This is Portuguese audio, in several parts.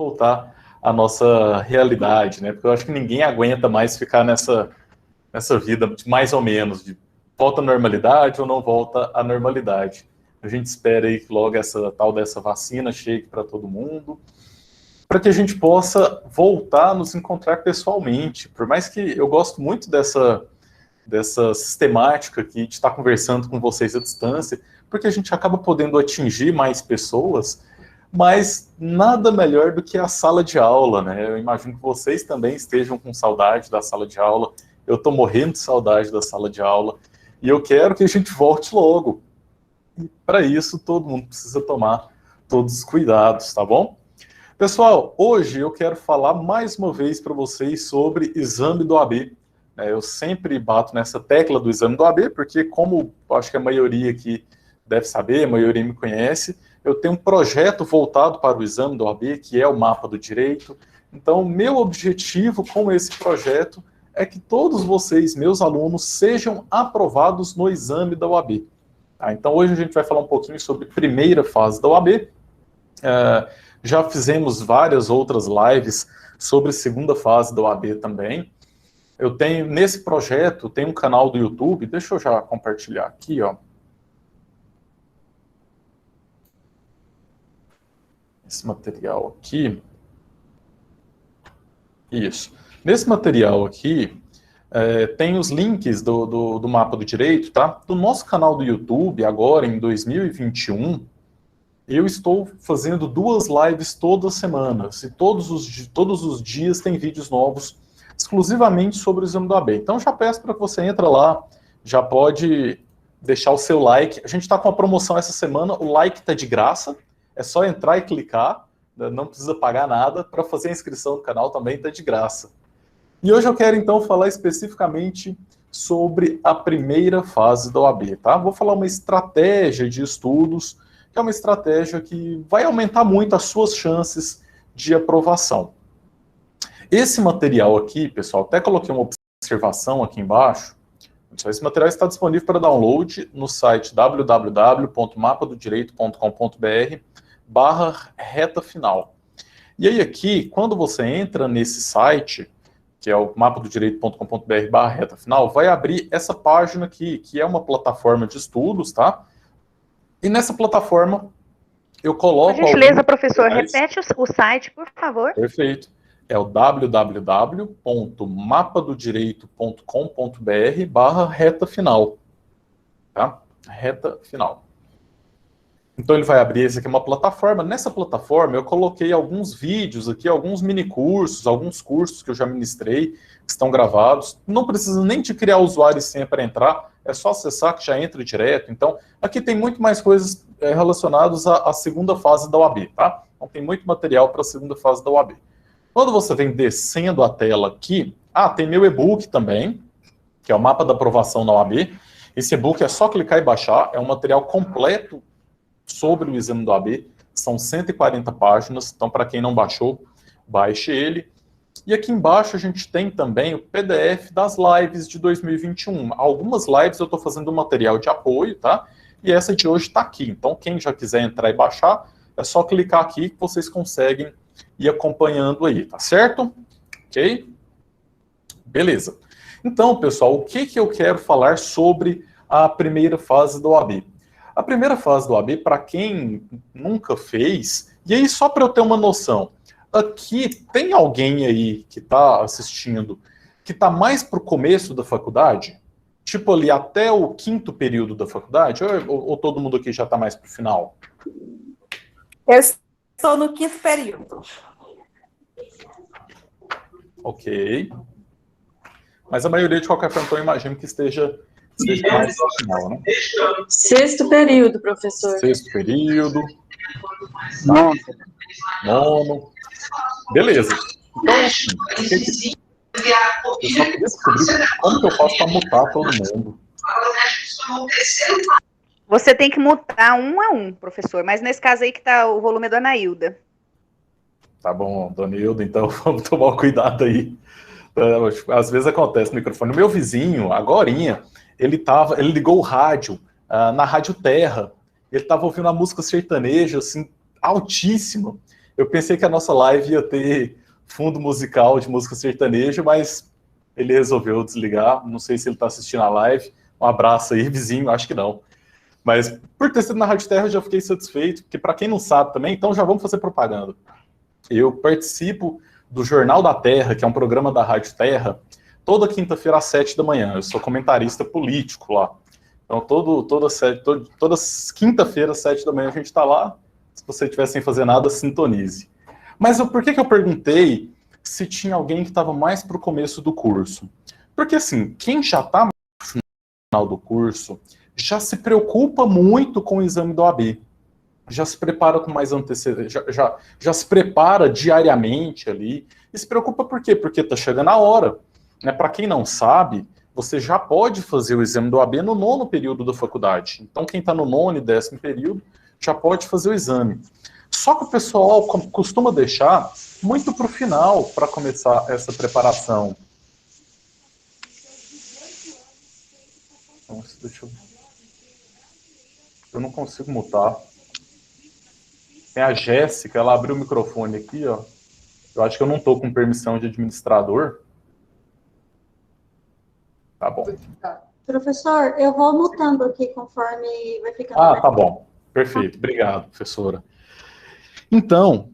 voltar à nossa realidade, né? Porque eu acho que ninguém aguenta mais ficar nessa vida de mais ou menos, de volta à normalidade ou não volta à normalidade. A gente espera aí que logo essa tal dessa vacina chegue para todo mundo, para que a gente possa voltar a nos encontrar pessoalmente. Por mais que eu gosto muito dessa sistemática aqui de estar conversando com vocês à distância, porque a gente acaba podendo atingir mais pessoas, mas nada melhor do que a sala de aula, né? Eu imagino que vocês também estejam com saudade da sala de aula. Eu estou morrendo de saudade da sala de aula e eu quero que a gente volte logo. E para isso, todo mundo precisa tomar todos os cuidados, tá bom? Pessoal, hoje eu quero falar mais uma vez para vocês sobre exame do AB. Eu sempre bato nessa tecla do exame do AB, porque como acho que a maioria aqui deve saber, a maioria me conhece, eu tenho um projeto voltado para o exame do AB, que é o Mapa do Direito. Então, meu objetivo com esse projeto é que todos vocês, meus alunos, sejam aprovados no exame da OAB. Tá? Então, hoje a gente vai falar um pouquinho sobre a primeira fase da OAB. Já fizemos várias outras lives sobre a segunda fase da OAB também. Eu tenho, nesse projeto, tem um canal do YouTube, deixa eu já compartilhar aqui, ó. Esse material aqui. Isso. Nesse material aqui, tem os links do Mapa do Direito, tá? Do nosso canal do YouTube, agora em 2021, eu estou fazendo 2 lives todas as semanas, e todos os dias tem vídeos novos, exclusivamente sobre o exame do AB. Então, já peço para que você entre lá, já pode deixar o seu like. A gente está com uma promoção essa semana, o like está de graça, é só entrar e clicar, não precisa pagar nada. Para fazer a inscrição no canal também está de graça. E hoje eu quero, então, falar especificamente sobre a primeira fase da OAB, tá? Vou falar uma estratégia de estudos, que é uma estratégia que vai aumentar muito as suas chances de aprovação. Esse material aqui, pessoal, até coloquei uma observação aqui embaixo. Esse material está disponível para download no site www.mapadodireito.com.br/reta final. E aí aqui, quando você entra nesse site, que é o mapadodireito.com.br/reta final, vai abrir essa página aqui, que é uma plataforma de estudos, tá? E nessa plataforma eu coloco... Por gentileza, professor, repete o site, por favor. Perfeito. É o www.mapadodireito.com.br/reta final. Tá? Reta final. Então ele vai abrir, esse aqui é uma plataforma. Nessa plataforma eu coloquei alguns vídeos aqui, alguns mini cursos, alguns cursos que eu já ministrei, que estão gravados. Não precisa nem de criar usuário e senha para entrar, é só acessar que já entra direto. Então aqui tem muito mais coisas relacionadas à segunda fase da OAB, tá? Então tem muito material para a segunda fase da OAB. Quando você vem descendo a tela aqui, tem meu e-book também, que é o Mapa da Aprovação na OAB. Esse e-book é só clicar e baixar, é um material completo sobre o exame do OAB, são 140 páginas, então para quem não baixou, baixe ele. E aqui embaixo a gente tem também o PDF das lives de 2021. Algumas lives eu estou fazendo um material de apoio, tá? E essa de hoje está aqui, então quem já quiser entrar e baixar, é só clicar aqui que vocês conseguem ir acompanhando aí, tá certo? Ok? Beleza. Então, pessoal, o que eu quero falar sobre a primeira fase do OAB? A primeira fase do OAB, para quem nunca fez, e aí só para eu ter uma noção, aqui tem alguém aí que está assistindo que está mais para o começo da faculdade? Tipo ali até o 5º período da faculdade? Ou todo mundo aqui já está mais para o final? Eu estou no 5º período. Ok. Mas a maioria, de qualquer forma, eu imagino que esteja mais no final, né? 6º período, professor. 6º período. Tá. 9º. Beleza. Então, assim, eu só queria descobrir como que eu faço para mutar todo mundo. Você tem que mutar um a um, professor, mas nesse caso aí que está o volume é da Anailda. Tá bom, dona Hilda, então vamos tomar cuidado aí. Às vezes acontece no microfone. O meu vizinho, agorinha, ele ligou o rádio na Rádio Terra. Ele estava ouvindo a música sertaneja, assim, altíssima. Eu pensei que a nossa live ia ter fundo musical de música sertaneja, mas ele resolveu desligar. Não sei se ele está assistindo a live. Um abraço aí, vizinho, acho que não. Mas por ter sido na Rádio Terra, eu já fiquei satisfeito, porque para quem não sabe também, então já vamos fazer propaganda. Eu participo do Jornal da Terra, que é um programa da Rádio Terra, toda quinta-feira às 7 da manhã. Eu sou comentarista político lá. Então, todas quinta-feira às 7 da manhã a gente está lá. Se você estiver sem fazer nada, sintonize. Mas por que eu perguntei se tinha alguém que estava mais para o começo do curso? Porque, assim, quem já está no final do curso já se preocupa muito com o exame do OAB. Já se prepara com mais antecedência, já se prepara diariamente ali. E se preocupa por quê? Porque está chegando a hora. Né? Para quem não sabe, você já pode fazer o exame do OAB no 9º período da faculdade. Então, quem está no 9º e 10º período já pode fazer o exame. Só que o pessoal costuma deixar muito para o final para começar essa preparação. Nossa, deixa eu... Eu não consigo mutar. Tem a Jéssica, ela abriu o microfone aqui, ó. Eu acho que eu não estou com permissão de administrador. Tá bom. Professor, eu vou mutando aqui conforme vai ficando. Tá bom. Perfeito. Obrigado, professora. Então,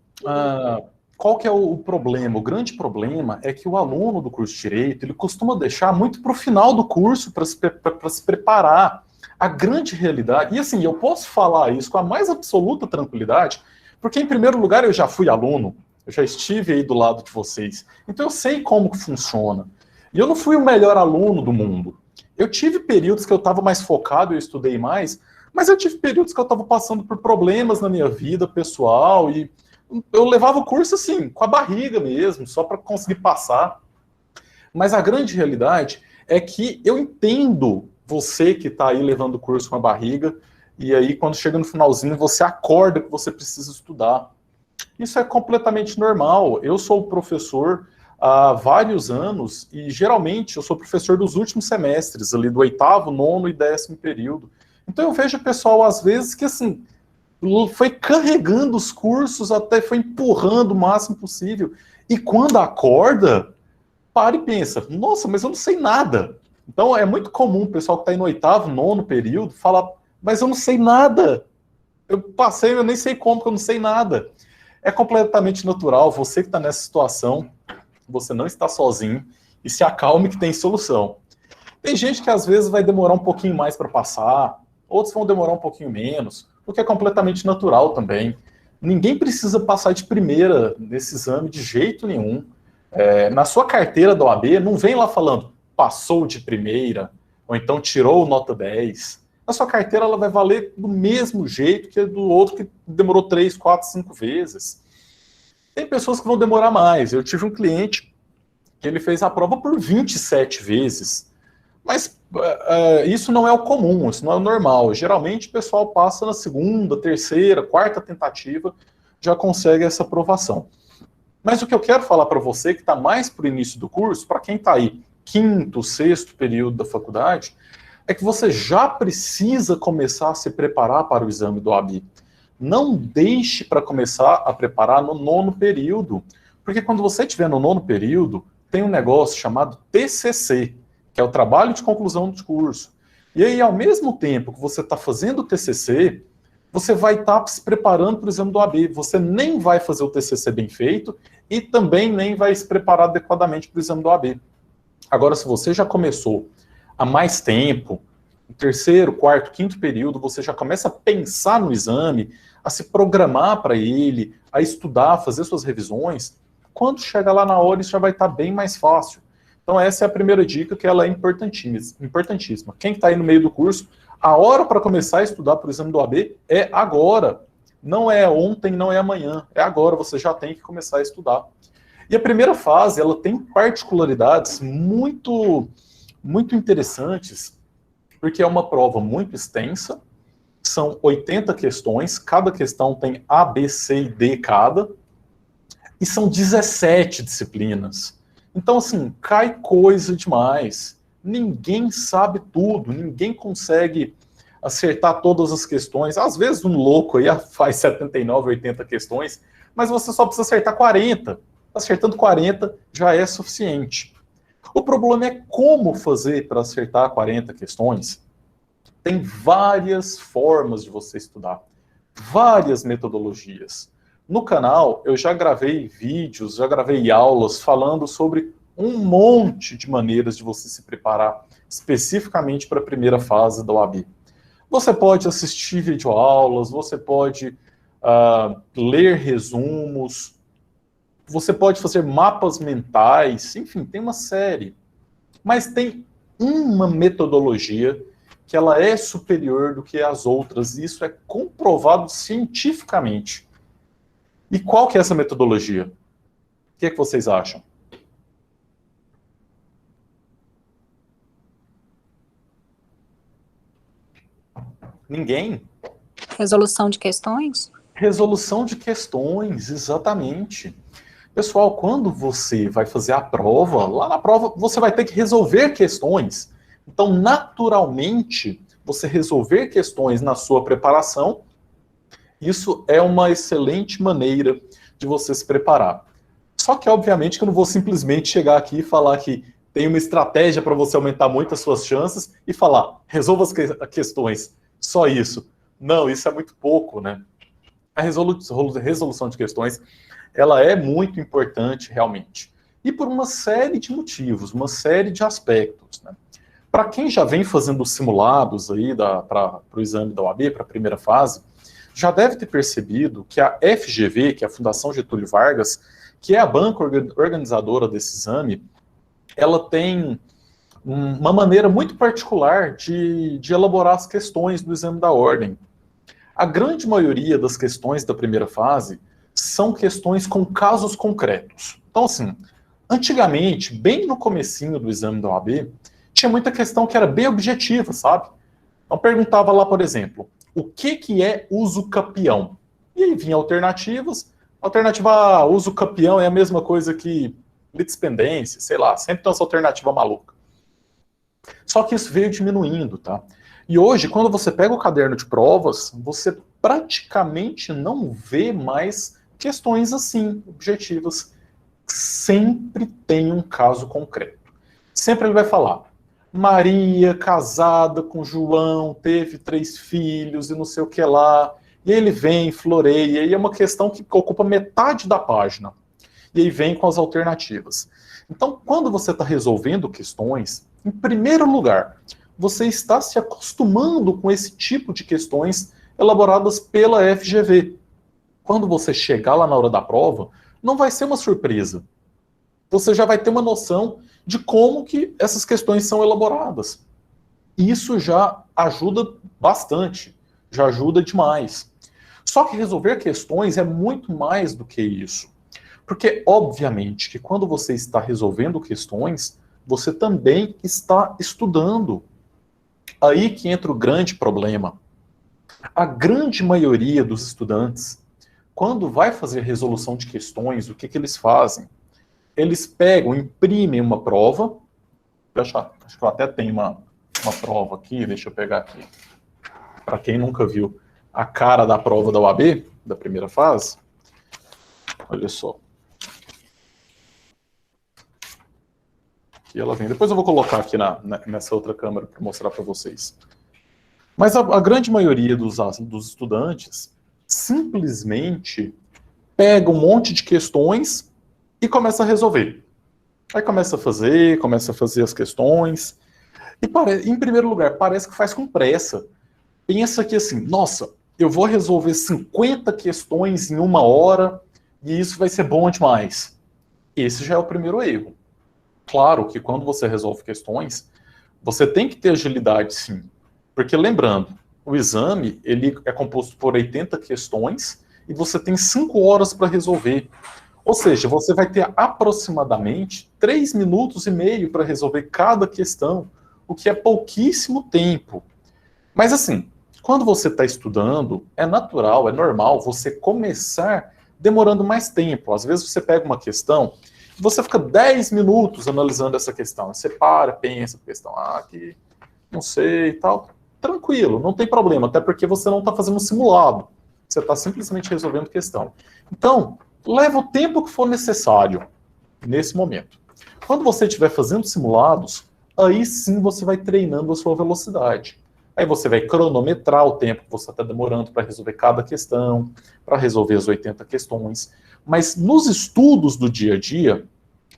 qual que é o problema? O grande problema é que o aluno do curso de Direito, ele costuma deixar muito para o final do curso para se preparar. A grande realidade, e assim, eu posso falar isso com a mais absoluta tranquilidade, porque em primeiro lugar eu já fui aluno, eu já estive aí do lado de vocês, então eu sei como que funciona. E eu não fui o melhor aluno do mundo. Eu tive períodos que eu estava mais focado, eu estudei mais, mas eu tive períodos que eu estava passando por problemas na minha vida pessoal, e eu levava o curso assim, com a barriga mesmo, só para conseguir passar. Mas a grande realidade é que eu entendo você que está aí levando o curso com a barriga, e aí quando chega no finalzinho você acorda que você precisa estudar. Isso é completamente normal. Eu sou professor há vários anos, e geralmente eu sou professor dos últimos semestres, ali do 8º, 9º e 10º período. Então eu vejo o pessoal, às vezes, que assim, foi carregando os cursos, até foi empurrando o máximo possível, e quando acorda, para e pensa, nossa, mas eu não sei nada. Então, é muito comum o pessoal que está aí no 8º, 9º período falar, mas eu não sei nada. Eu passei, eu nem sei como, porque eu não sei nada. É completamente natural. Você que está nessa situação, você não está sozinho. E se acalme que tem solução. Tem gente que às vezes vai demorar um pouquinho mais para passar, outros vão demorar um pouquinho menos, o que é completamente natural também. Ninguém precisa passar de primeira nesse exame de jeito nenhum. Na sua carteira da OAB, não vem lá falando passou de primeira, ou então tirou nota 10. A sua carteira ela vai valer do mesmo jeito que a do outro que demorou 3, 4, 5 vezes. Tem pessoas que vão demorar mais. Eu tive um cliente que ele fez a prova por 27 vezes. Mas isso não é o comum, isso não é o normal. Geralmente o pessoal passa na segunda, terceira, quarta tentativa, já consegue essa aprovação. Mas o que eu quero falar para você, que está mais para o início do curso, para quem está aí 5º, 6º período da faculdade, é que você já precisa começar a se preparar para o exame do OAB. Não deixe para começar a preparar no 9º período, porque quando você estiver no 9º período, tem um negócio chamado TCC, que é o trabalho de conclusão do curso. E aí, ao mesmo tempo que você está fazendo o TCC, você vai estar se preparando para o exame do OAB. Você nem vai fazer o TCC bem feito e também nem vai se preparar adequadamente para o exame do OAB. Agora, se você já começou há mais tempo, no 3º, 4º, 5º período, você já começa a pensar no exame, a se programar para ele, a estudar, a fazer suas revisões, quando chegar lá na hora, isso já vai estar bem mais fácil. Então, essa é a primeira dica, que ela é importantíssima. Quem está aí no meio do curso, a hora para começar a estudar para o exame do OAB é agora. Não é ontem, não é amanhã. É agora, você já tem que começar a estudar. E a primeira fase, ela tem particularidades muito, muito interessantes, porque é uma prova muito extensa, são 80 questões, cada questão tem A, B, C e D cada, e são 17 disciplinas. Então, assim, cai coisa demais. Ninguém sabe tudo, ninguém consegue acertar todas as questões. Às vezes um louco aí faz 79, 80 questões, mas você só precisa acertar 40. Acertando 40 já é suficiente. O problema é como fazer para acertar 40 questões. Tem várias formas de você estudar, várias metodologias. No canal, eu já gravei vídeos, já gravei aulas falando sobre um monte de maneiras de você se preparar especificamente para a primeira fase da OAB. Você pode assistir videoaulas, você pode ler resumos, você pode fazer mapas mentais, enfim, tem uma série. Mas tem uma metodologia que ela é superior do que as outras, e isso é comprovado cientificamente. E qual que é essa metodologia? O que é que vocês acham? Ninguém? Resolução de questões? Resolução de questões, exatamente. Pessoal, quando você vai fazer a prova, lá na prova você vai ter que resolver questões. Então, naturalmente, você resolver questões na sua preparação, isso é uma excelente maneira de você se preparar. Só que, obviamente, que eu não vou simplesmente chegar aqui e falar que tem uma estratégia para você aumentar muito as suas chances e falar, resolva as questões, só isso. Não, isso é muito pouco, né? A resolução de questões, ela é muito importante, realmente. E por uma série de motivos, uma série de aspectos, né? Para quem já vem fazendo os simulados aí para o exame da OAB, para a primeira fase, já deve ter percebido que a FGV, que é a Fundação Getúlio Vargas, que é a banca organizadora desse exame, ela tem uma maneira muito particular de elaborar as questões do exame da ordem. A grande maioria das questões da primeira fase são questões com casos concretos. Então, assim, antigamente, bem no comecinho do exame da OAB, tinha muita questão que era bem objetiva, sabe? Então, perguntava lá, por exemplo, o que é uso capião? E aí vinha alternativas. Alternativa A, uso capião é a mesma coisa que litispendência, sei lá, sempre tem essa alternativa maluca. Só que isso veio diminuindo, tá? E hoje, quando você pega o caderno de provas, você praticamente não vê mais questões assim, objetivas. Sempre tem um caso concreto. Sempre ele vai falar, Maria, casada com João, teve 3 filhos e não sei o que lá. E aí ele vem, floreia, e é uma questão que ocupa metade da página. E aí vem com as alternativas. Então, quando você está resolvendo questões, em primeiro lugar, você está se acostumando com esse tipo de questões elaboradas pela FGV. Quando você chegar lá na hora da prova, não vai ser uma surpresa. Você já vai ter uma noção de como que essas questões são elaboradas. Isso já ajuda bastante, já ajuda demais. Só que resolver questões é muito mais do que isso. Porque, obviamente, que quando você está resolvendo questões, você também está estudando. Aí que entra o grande problema. A grande maioria dos estudantes, quando vai fazer resolução de questões, o que eles fazem? Eles pegam, imprimem uma prova. Acho que eu até tenho uma prova aqui, deixa eu pegar aqui. Para quem nunca viu a cara da prova da OAB, da primeira fase, olha só. Aqui ela vem. Depois eu vou colocar aqui nessa outra câmera para mostrar para vocês. Mas a grande maioria dos estudantes simplesmente pega um monte de questões e começa a resolver. Aí começa a fazer as questões. E em primeiro lugar, parece que faz com pressa. Pensa que assim, nossa, eu vou resolver 50 questões em 1 hora e isso vai ser bom demais. Esse já é o primeiro erro. Claro que quando você resolve questões, você tem que ter agilidade, sim. Porque lembrando, o exame ele é composto por 80 questões e você tem 5 horas para resolver. Ou seja, você vai ter aproximadamente 3 minutos e meio para resolver cada questão, o que é pouquíssimo tempo. Mas assim, quando você está estudando, é natural, é normal você começar demorando mais tempo. Às vezes você pega uma questão e você fica 10 minutos analisando essa questão. Você para, pensa, questão, que não sei e tal. Tranquilo, não tem problema, até porque você não está fazendo um simulado. Você está simplesmente resolvendo questão. Então, leva o tempo que for necessário nesse momento. Quando você estiver fazendo simulados, aí sim você vai treinando a sua velocidade. Aí você vai cronometrar o tempo que você está demorando para resolver cada questão, para resolver as 80 questões. Mas nos estudos do dia a dia,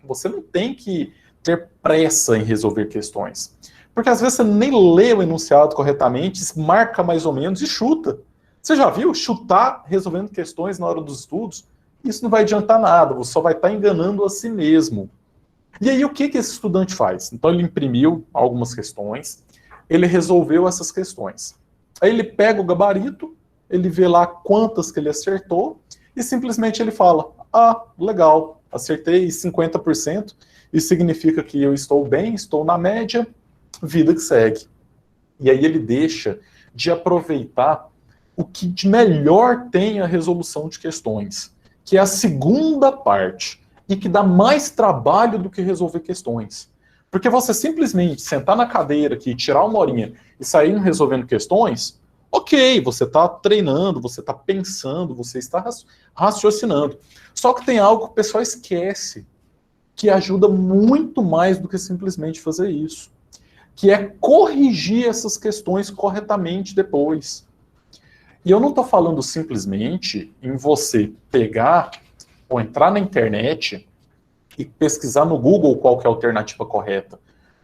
você não tem que ter pressa em resolver questões. Porque às vezes você nem lê o enunciado corretamente, marca mais ou menos e chuta. Você já viu chutar resolvendo questões na hora dos estudos? Isso não vai adiantar nada, você só vai estar enganando a si mesmo. E aí o que esse estudante faz? Então ele imprimiu algumas questões, ele resolveu essas questões. Aí ele pega o gabarito, ele vê lá quantas que ele acertou, e simplesmente ele fala, ah, legal, acertei 50%, isso significa que eu estou bem, estou na média, vida que segue. E aí ele deixa de aproveitar o que de melhor tem a resolução de questões, que é a segunda parte, e que dá mais trabalho do que resolver questões. Porque você simplesmente sentar na cadeira aqui, tirar uma horinha e sair resolvendo questões, ok, você está treinando, você está pensando, você está raciocinando. Só que tem algo que o pessoal esquece, que ajuda muito mais do que simplesmente fazer isso, que é corrigir essas questões corretamente depois. E eu não estou falando simplesmente em você pegar ou entrar na internet e pesquisar no Google qual que é a alternativa correta.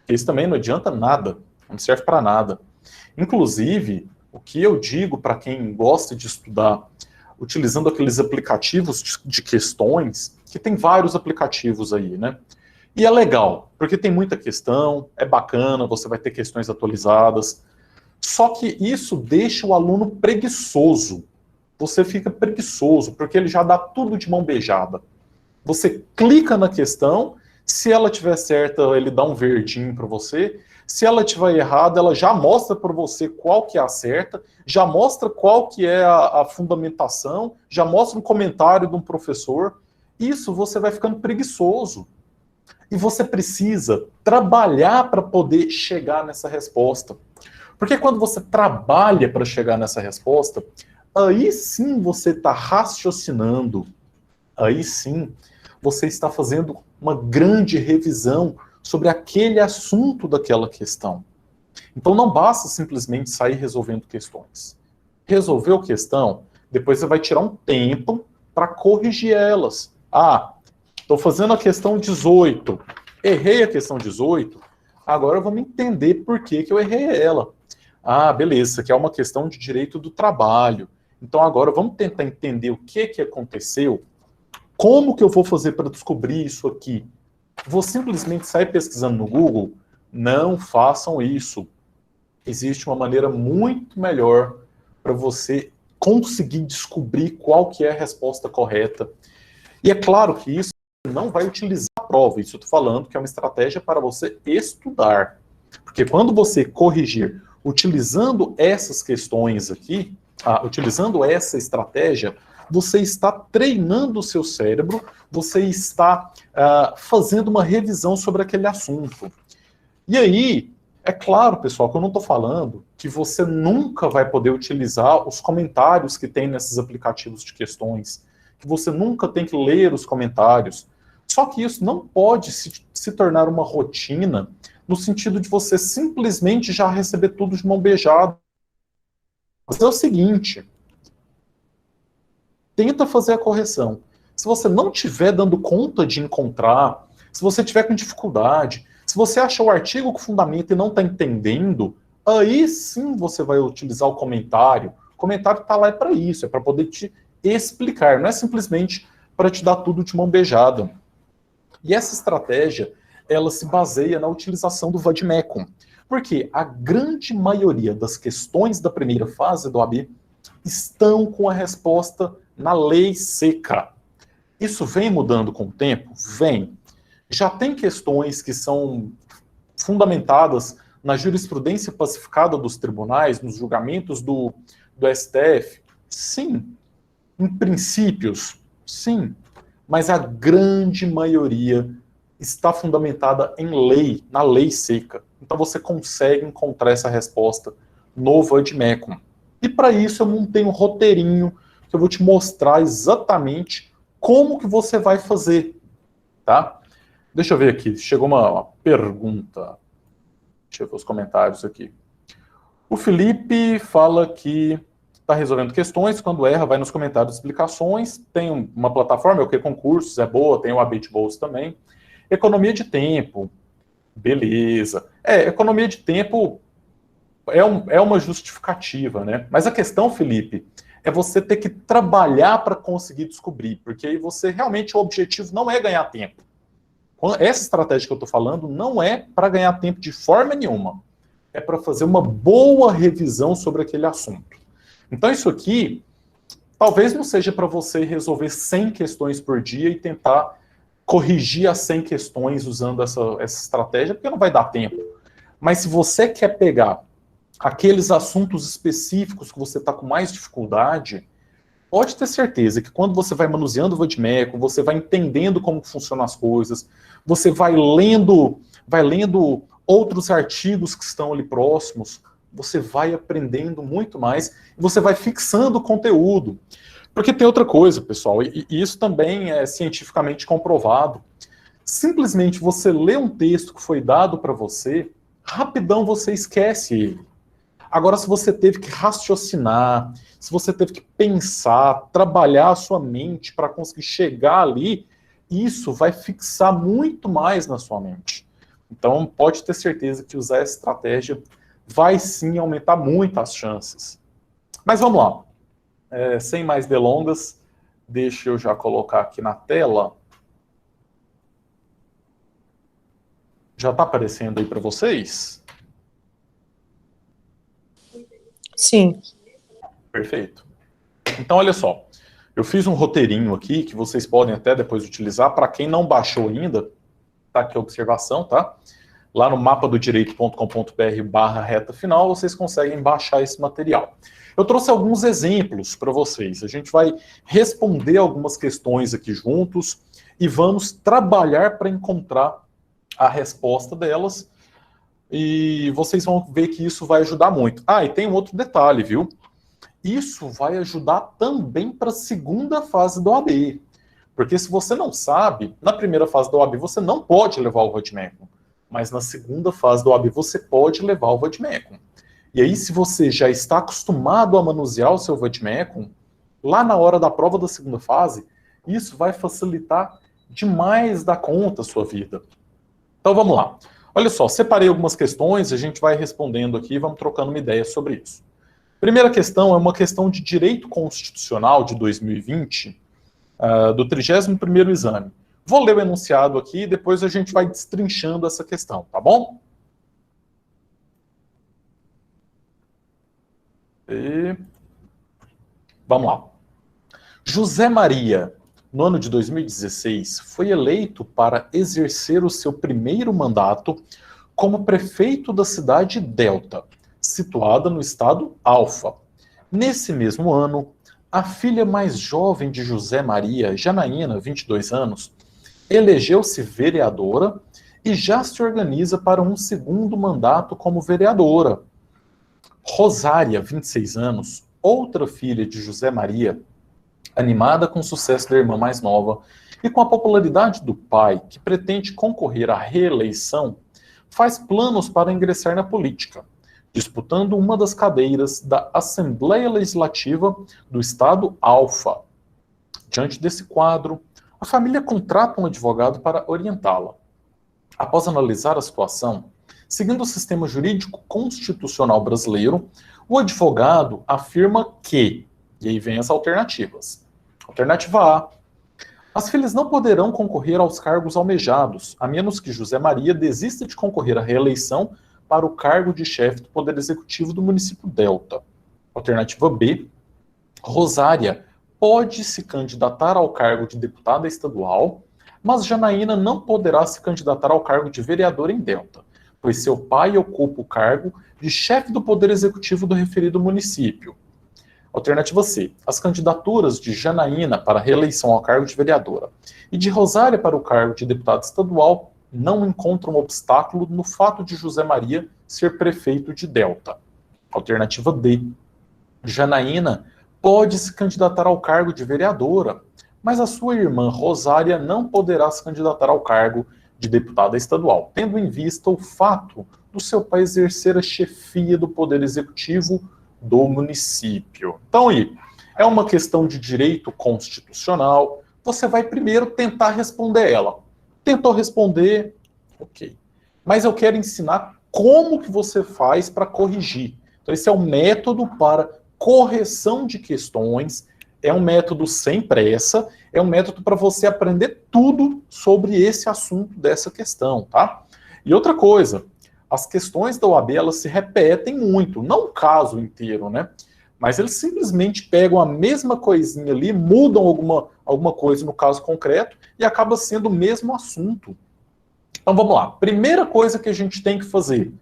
Isso também não adianta nada, não serve para nada. Inclusive, o que eu digo para quem gosta de estudar, utilizando aqueles aplicativos de questões, que tem vários aplicativos aí, né? E é legal, porque tem muita questão, é bacana, você vai ter questões atualizadas, só que isso deixa o aluno preguiçoso. Você fica preguiçoso, porque ele já dá tudo de mão beijada. Você clica na questão, se ela tiver certa, ele dá um verdinho para você, se ela tiver errada, ela já mostra para você qual que é a certa, já mostra qual que é a fundamentação, já mostra um comentário de um professor. Isso você vai ficando preguiçoso. E você precisa trabalhar para poder chegar nessa resposta. Porque quando você trabalha para chegar nessa resposta, aí sim você está raciocinando, aí sim você está fazendo uma grande revisão sobre aquele assunto daquela questão. Então não basta simplesmente sair resolvendo questões. Resolveu questão, depois você vai tirar um tempo para corrigir elas. Ah, estou fazendo a questão 18, errei a questão 18, agora vamos entender por que eu errei ela. Ah, beleza, isso aqui é uma questão de direito do trabalho. Então agora vamos tentar entender o que aconteceu, como que eu vou fazer para descobrir isso aqui. Vou simplesmente sair pesquisando no Google? Não façam isso. Existe uma maneira muito melhor para você conseguir descobrir qual que é a resposta correta. E é claro que isso não vai utilizar a prova. Isso eu estou falando que é uma estratégia para você estudar. Porque quando você corrigir utilizando essas questões aqui, utilizando essa estratégia, você está treinando o seu cérebro, você está fazendo uma revisão sobre aquele assunto. E aí, é claro, pessoal, que eu não estou falando que você nunca vai poder utilizar os comentários que tem nesses aplicativos de questões, que você nunca tem que ler os comentários. Só que isso não pode se tornar uma rotina no sentido de você simplesmente já receber tudo de mão beijada. Mas é o seguinte, tenta fazer a correção. Se você não estiver dando conta de encontrar, se você estiver com dificuldade, se você acha o artigo com fundamento e não está entendendo, aí sim você vai utilizar o comentário. O comentário está lá para isso, é para poder te explicar, não é simplesmente para te dar tudo de mão beijada. E essa estratégia, ela se baseia na utilização do vademecum. Porque a grande maioria das questões da primeira fase do AB estão com a resposta na lei seca. Isso vem mudando com o tempo? Vem. Já tem questões que são fundamentadas na jurisprudência pacificada dos tribunais, nos julgamentos do STF? Sim. Em princípios? Sim. Mas a grande maioria está fundamentada em lei, na lei seca. Então você consegue encontrar essa resposta no vademecum. E para isso eu montei um roteirinho que eu vou te mostrar exatamente como que você vai fazer, tá? Deixa eu ver aqui, chegou uma pergunta. Deixa eu ver os comentários aqui. O Felipe fala que está resolvendo questões, quando erra vai nos comentários explicações, tem uma plataforma, é o que? Concursos, é boa, tem o Abit Bolsa também. Economia de tempo, beleza. Economia de tempo é uma justificativa, né? Mas a questão, Felipe, é você ter que trabalhar para conseguir descobrir, porque aí você realmente, o objetivo não é ganhar tempo. Essa estratégia que eu estou falando não é para ganhar tempo de forma nenhuma. É para fazer uma boa revisão sobre aquele assunto. Então isso aqui, talvez não seja para você resolver 100 questões por dia e tentar corrigir as 100 questões usando essa estratégia, porque não vai dar tempo. Mas se você quer pegar aqueles assuntos específicos que você está com mais dificuldade, pode ter certeza que quando você vai manuseando o Vademécum, você vai entendendo como funcionam as coisas, você vai lendo outros artigos que estão ali próximos, você vai aprendendo muito mais e você vai fixando o conteúdo. Porque tem outra coisa, pessoal, e isso também é cientificamente comprovado. Simplesmente você lê um texto que foi dado para você, rapidão você esquece ele. Agora, se você teve que raciocinar, se você teve que pensar, trabalhar a sua mente para conseguir chegar ali, isso vai fixar muito mais na sua mente. Então, pode ter certeza que usar essa estratégia vai sim aumentar muito as chances. Mas vamos lá. Sem mais delongas, deixa eu já colocar aqui na tela. Já está aparecendo aí para vocês? Sim. Perfeito. Então, olha só. Eu fiz um roteirinho aqui, que vocês podem até depois utilizar. Para quem não baixou ainda, tá aqui a observação, tá? Lá no mapadodireito.com.br/reta final, vocês conseguem baixar esse material. Eu trouxe alguns exemplos para vocês. A gente vai responder algumas questões aqui juntos e vamos trabalhar para encontrar a resposta delas. E vocês vão ver que isso vai ajudar muito. E tem um outro detalhe, viu? Isso vai ajudar também para a segunda fase do OAB. Porque se você não sabe, na primeira fase do OAB você não pode levar o Vademécum. Mas na segunda fase do OAB você pode levar o Vademécum. E aí, se você já está acostumado a manusear o seu Vademécum, lá na hora da prova da segunda fase, isso vai facilitar demais da conta a sua vida. Então vamos lá. Olha só, separei algumas questões, a gente vai respondendo aqui, vamos trocando uma ideia sobre isso. Primeira questão é uma questão de direito constitucional de 2020, do 31º exame. Vou ler o enunciado aqui e depois a gente vai destrinchando essa questão, tá bom? Vamos lá. José Maria, no ano de 2016, foi eleito para exercer o seu primeiro mandato como prefeito da cidade Delta, situada no estado Alfa. Nesse mesmo ano, a filha mais jovem de José Maria, Janaína, 22 anos, elegeu-se vereadora e já se organiza para um segundo mandato como vereadora. Rosária, 26 anos, outra filha de José Maria, animada com o sucesso da irmã mais nova e com a popularidade do pai, que pretende concorrer à reeleição, faz planos para ingressar na política, disputando uma das cadeiras da Assembleia Legislativa do Estado Alfa. Diante desse quadro, a família contrata um advogado para orientá-la. Após analisar a situação, seguindo o sistema jurídico constitucional brasileiro, o advogado afirma que, e aí vem as alternativas. Alternativa A: as filhas não poderão concorrer aos cargos almejados, a menos que José Maria desista de concorrer à reeleição para o cargo de chefe do Poder Executivo do município Delta. Alternativa B: Rosária pode se candidatar ao cargo de deputada estadual, mas Janaína não poderá se candidatar ao cargo de vereadora em Delta, pois seu pai ocupa o cargo de chefe do Poder Executivo do referido município. Alternativa C: as candidaturas de Janaína para reeleição ao cargo de vereadora e de Rosária para o cargo de deputada estadual não encontram obstáculo no fato de José Maria ser prefeito de Delta. Alternativa D: Janaína pode se candidatar ao cargo de vereadora, mas a sua irmã Rosária não poderá se candidatar ao cargo de deputada estadual, tendo em vista o fato do seu pai exercer a chefia do Poder Executivo do município. Então, aí, é uma questão de direito constitucional. Você vai primeiro tentar responder ela. Tentou responder, ok. Mas eu quero ensinar como que você faz para corrigir. Então, esse é o método para correção de questões, é um método sem pressa, é um método para você aprender tudo sobre esse assunto dessa questão, tá? E outra coisa, as questões da OAB, elas se repetem muito, não o caso inteiro, né? Mas eles simplesmente pegam a mesma coisinha ali, mudam alguma coisa no caso concreto e acaba sendo o mesmo assunto. Então vamos lá. Primeira coisa que a gente tem que fazer.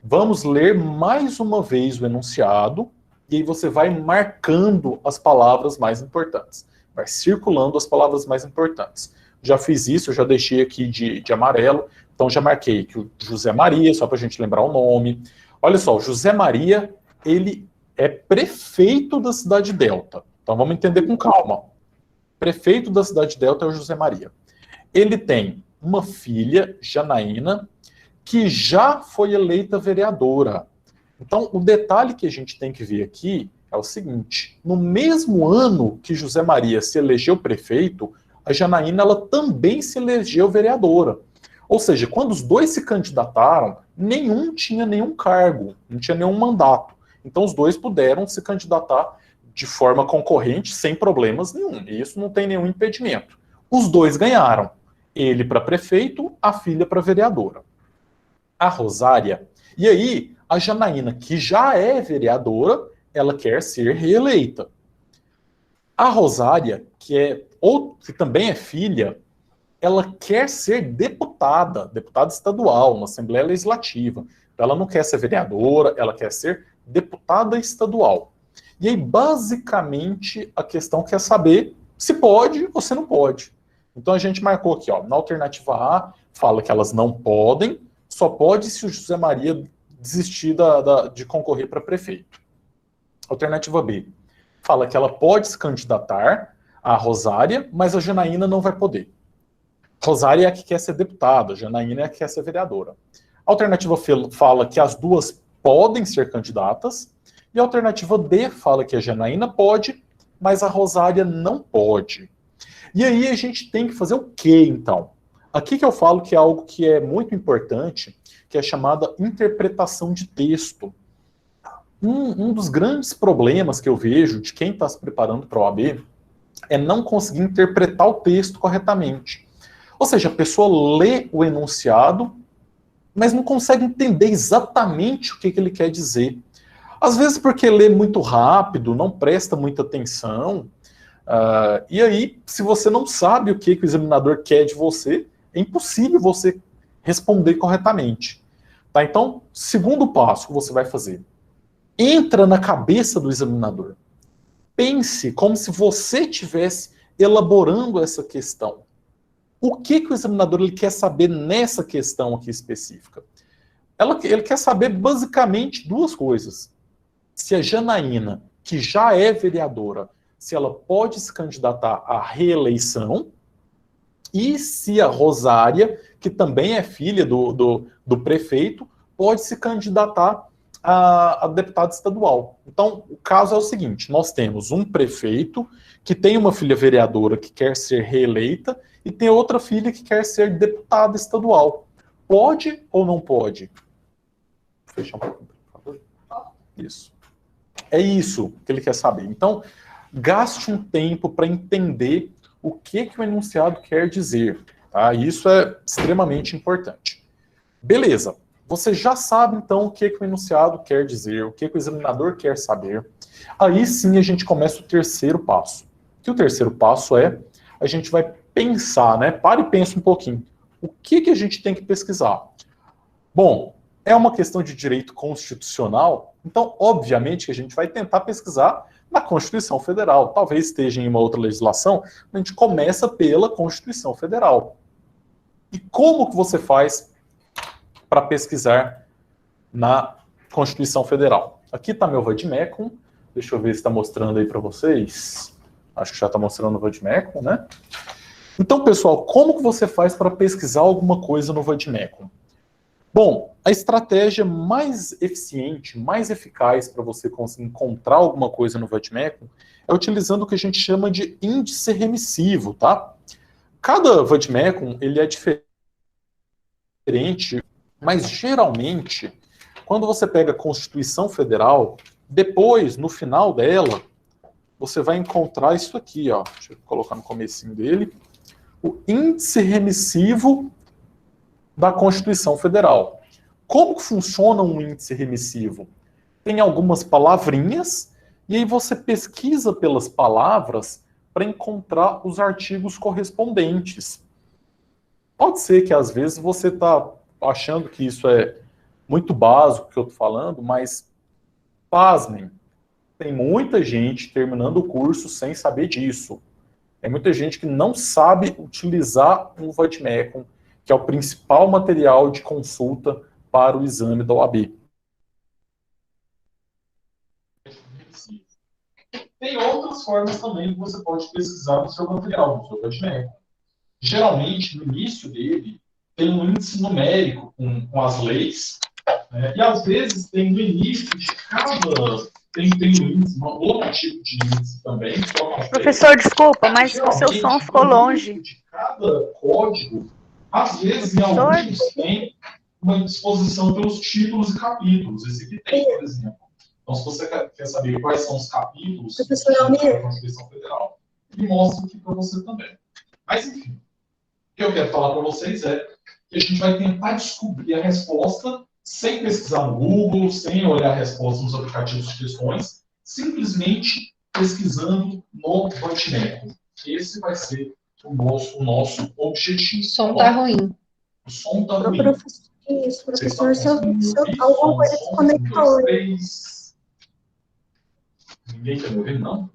Vamos ler mais uma vez o enunciado e aí você vai marcando as palavras mais importantes. Vai circulando as palavras mais importantes. Já fiz isso, eu já deixei aqui de amarelo. Então já marquei que o José Maria, só para a gente lembrar o nome. Olha só, o José Maria, ele é prefeito da Cidade Delta. Então vamos entender com calma. Prefeito da Cidade Delta é o José Maria. Ele tem uma filha, Janaína, que já foi eleita vereadora. Então, o detalhe que a gente tem que ver aqui é o seguinte: no mesmo ano que José Maria se elegeu prefeito, a Janaína ela também se elegeu vereadora. Ou seja, quando os dois se candidataram, nenhum tinha nenhum cargo, não tinha nenhum mandato. Então, os dois puderam se candidatar de forma concorrente, sem problemas nenhum. E isso não tem nenhum impedimento. Os dois ganharam. Ele para prefeito, a filha para vereadora. A Rosária. E aí, a Janaína, que já é vereadora, ela quer ser reeleita. A Rosária, que também é filha, ela quer ser deputada estadual, na Assembleia Legislativa. Então, ela não quer ser vereadora, ela quer ser deputada estadual. E aí, basicamente, a questão quer saber se pode ou se não pode. Então, a gente marcou aqui, ó, na alternativa A, fala que elas não podem, só pode se o José Maria desistir de concorrer para prefeito. Alternativa B, fala que ela pode se candidatar, a Rosária, mas a Janaína não vai poder. Rosária é a que quer ser deputada, a Janaína é a que quer ser vereadora. A alternativa F fala que as duas podem ser candidatas, e a alternativa D fala que a Janaína pode, mas a Rosária não pode. E aí a gente tem que fazer o quê, então? Aqui que eu falo que é algo que é muito importante, que é chamada interpretação de texto. Um dos grandes problemas que eu vejo de quem está se preparando para a OAB é não conseguir interpretar o texto corretamente. Ou seja, a pessoa lê o enunciado, mas não consegue entender exatamente o que ele quer dizer. Às vezes porque lê muito rápido, não presta muita atenção, e aí, se você não sabe o que o examinador quer de você, é impossível você responder corretamente. Tá? Então, segundo passo que você vai fazer, entra na cabeça do examinador. Pense como se você estivesse elaborando essa questão. O que o examinador ele quer saber nessa questão aqui específica? Ele quer saber basicamente duas coisas. Se a Janaína, que já é vereadora, se ela pode se candidatar à reeleição, e se a Rosária, que também é filha do prefeito, pode se candidatar a deputada estadual. Então, o caso é o seguinte, nós temos um prefeito que tem uma filha vereadora que quer ser reeleita e tem outra filha que quer ser deputada estadual. Pode ou não pode? Vou fechar um pouquinho, por favor. Isso. É isso que ele quer saber. Então, gaste um tempo para entender o que o enunciado quer dizer. Tá? Isso é extremamente importante. Beleza. Você já sabe, então, o que o enunciado quer dizer, o que o examinador quer saber. Aí sim a gente começa o terceiro passo. Que o terceiro passo é, a gente vai pensar, né? Para e pensa um pouquinho. O que a gente tem que pesquisar? Bom, é uma questão de direito constitucional, então, obviamente, que a gente vai tentar pesquisar na Constituição Federal. Talvez esteja em uma outra legislação, a gente começa pela Constituição Federal. E como que você faz para pesquisar na Constituição Federal? Aqui está meu vademecum. Deixa eu ver se está mostrando aí para vocês. Acho que já está mostrando o Vademecum, né? Então, pessoal, como que você faz para pesquisar alguma coisa no Vademecum? Bom, a estratégia mais eficiente, mais eficaz para você conseguir encontrar alguma coisa no Vademecum é utilizando o que a gente chama de índice remissivo, tá? Cada Vademecum, ele é diferente, mas geralmente, quando você pega a Constituição Federal, depois, no final dela, você vai encontrar isso aqui, ó. Deixa eu colocar no comecinho dele. O índice remissivo da Constituição Federal. Como que funciona um índice remissivo? Tem algumas palavrinhas, e aí você pesquisa pelas palavras para encontrar os artigos correspondentes. Pode ser que às vezes você está achando que isso é muito básico que eu estou falando, mas pasmem, tem muita gente terminando o curso sem saber disso. Tem muita gente que não sabe utilizar o Vademecum, que é o principal material de consulta para o exame da OAB. Tem outras formas também que você pode pesquisar no seu material, no seu Vademecum. Geralmente, no início dele, tem um índice numérico com as leis, né? E às vezes tem no início de cada... Tem um índice, um outro tipo de índice também. Professor, desculpa, mas o seu som ficou longe. De cada código, às vezes, em alguns tem uma disposição pelos títulos e capítulos. Esse aqui tem, por exemplo. Então, se você quer saber quais são os capítulos da Constituição Federal, ele mostra aqui para você também. Mas, enfim, o que eu quero falar para vocês é que a gente vai tentar descobrir a resposta sem pesquisar no Google, sem olhar a resposta nos aplicativos de questões, simplesmente pesquisando no Vademecum. Esse vai ser o nosso objetivo. O som tá ruim. O som tá ruim. Isso, professor, se alguma coisa desconectou. Ninguém está me ouvindo, não?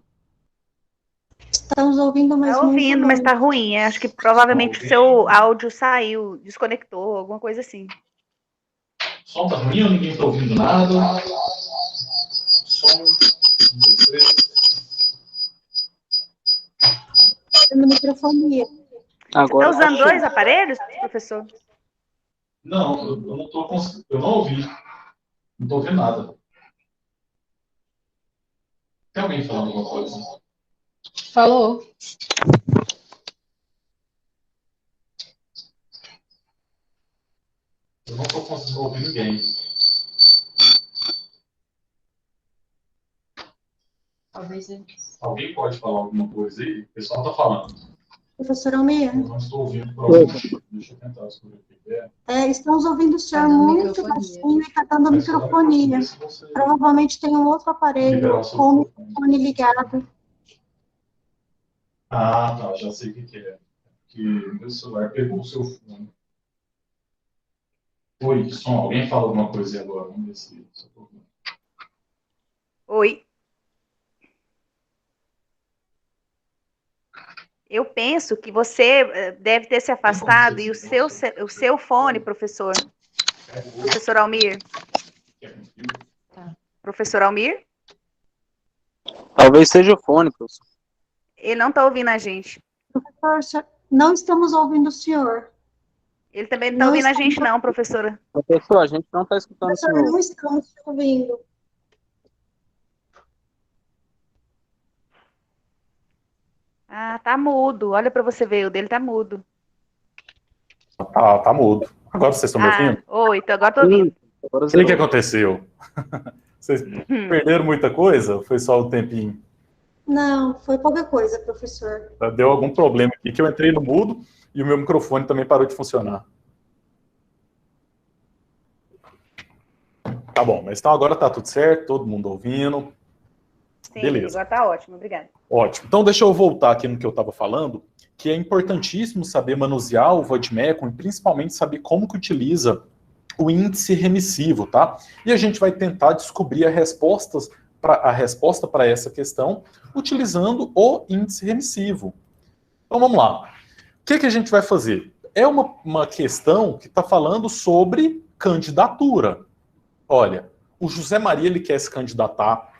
Estamos ouvindo, mas Tá ouvindo, mas tá ruim. Acho que provavelmente o seu áudio saiu, desconectou, alguma coisa assim. O som tá ruim ou ninguém está ouvindo nada? Som. 1, 2, 3. No microfone. Agora você tá usando dois aparelhos, professor? Não, eu não estou conseguindo. Eu não ouvi. Não estou ouvindo nada. Tem alguém falando alguma coisa? Falou. Eu não estou conseguindo ouvir ninguém. Talvez Alguém pode falar alguma coisa aí? O pessoal está falando. Professor Almeida. Eu não estou ouvindo por algum motivo. Deixa eu tentar descobrir o que é. Estamos ouvindo o senhor muito baixinho e está dando microfonia. Provavelmente tem um outro aparelho com o microfone ligado. Ah, tá. Já sei o que é. Que meu celular pegou o seu fone. Oi, som. Alguém fala alguma coisa aí agora? Vamos ver se eu tô ouvindo. Oi. Eu penso que você deve ter se afastado e o seu fone, professor Almir. Professor Almir? Talvez seja o fone, professor. Ele não está ouvindo a gente. Professor, não estamos ouvindo o senhor. Ele também não está ouvindo a gente não, professora. Professor, a gente não está escutando o Professor, senhor. não estamos te ouvindo. Ah, tá mudo. Olha para você ver, o dele tá mudo. Tá mudo. Agora vocês estão me ouvindo? Oi, então agora tô ouvindo. O que aconteceu? Vocês perderam muita coisa ou foi só o tempinho? Não, foi pouca coisa, professor. Deu algum problema aqui que eu entrei no mudo e o meu microfone também parou de funcionar. Tá bom, mas então agora tá tudo certo, todo mundo ouvindo. Sim, beleza. Agora tá ótimo, obrigada. Ótimo. Então deixa eu voltar aqui no que eu estava falando, que é importantíssimo saber manusear o Vademecum e principalmente saber como que utiliza o índice remissivo, tá? E a gente vai tentar descobrir a resposta para essa questão utilizando o índice remissivo. Então vamos lá. O que a gente vai fazer? É uma questão que está falando sobre candidatura. Olha, o José Maria ele quer se candidatar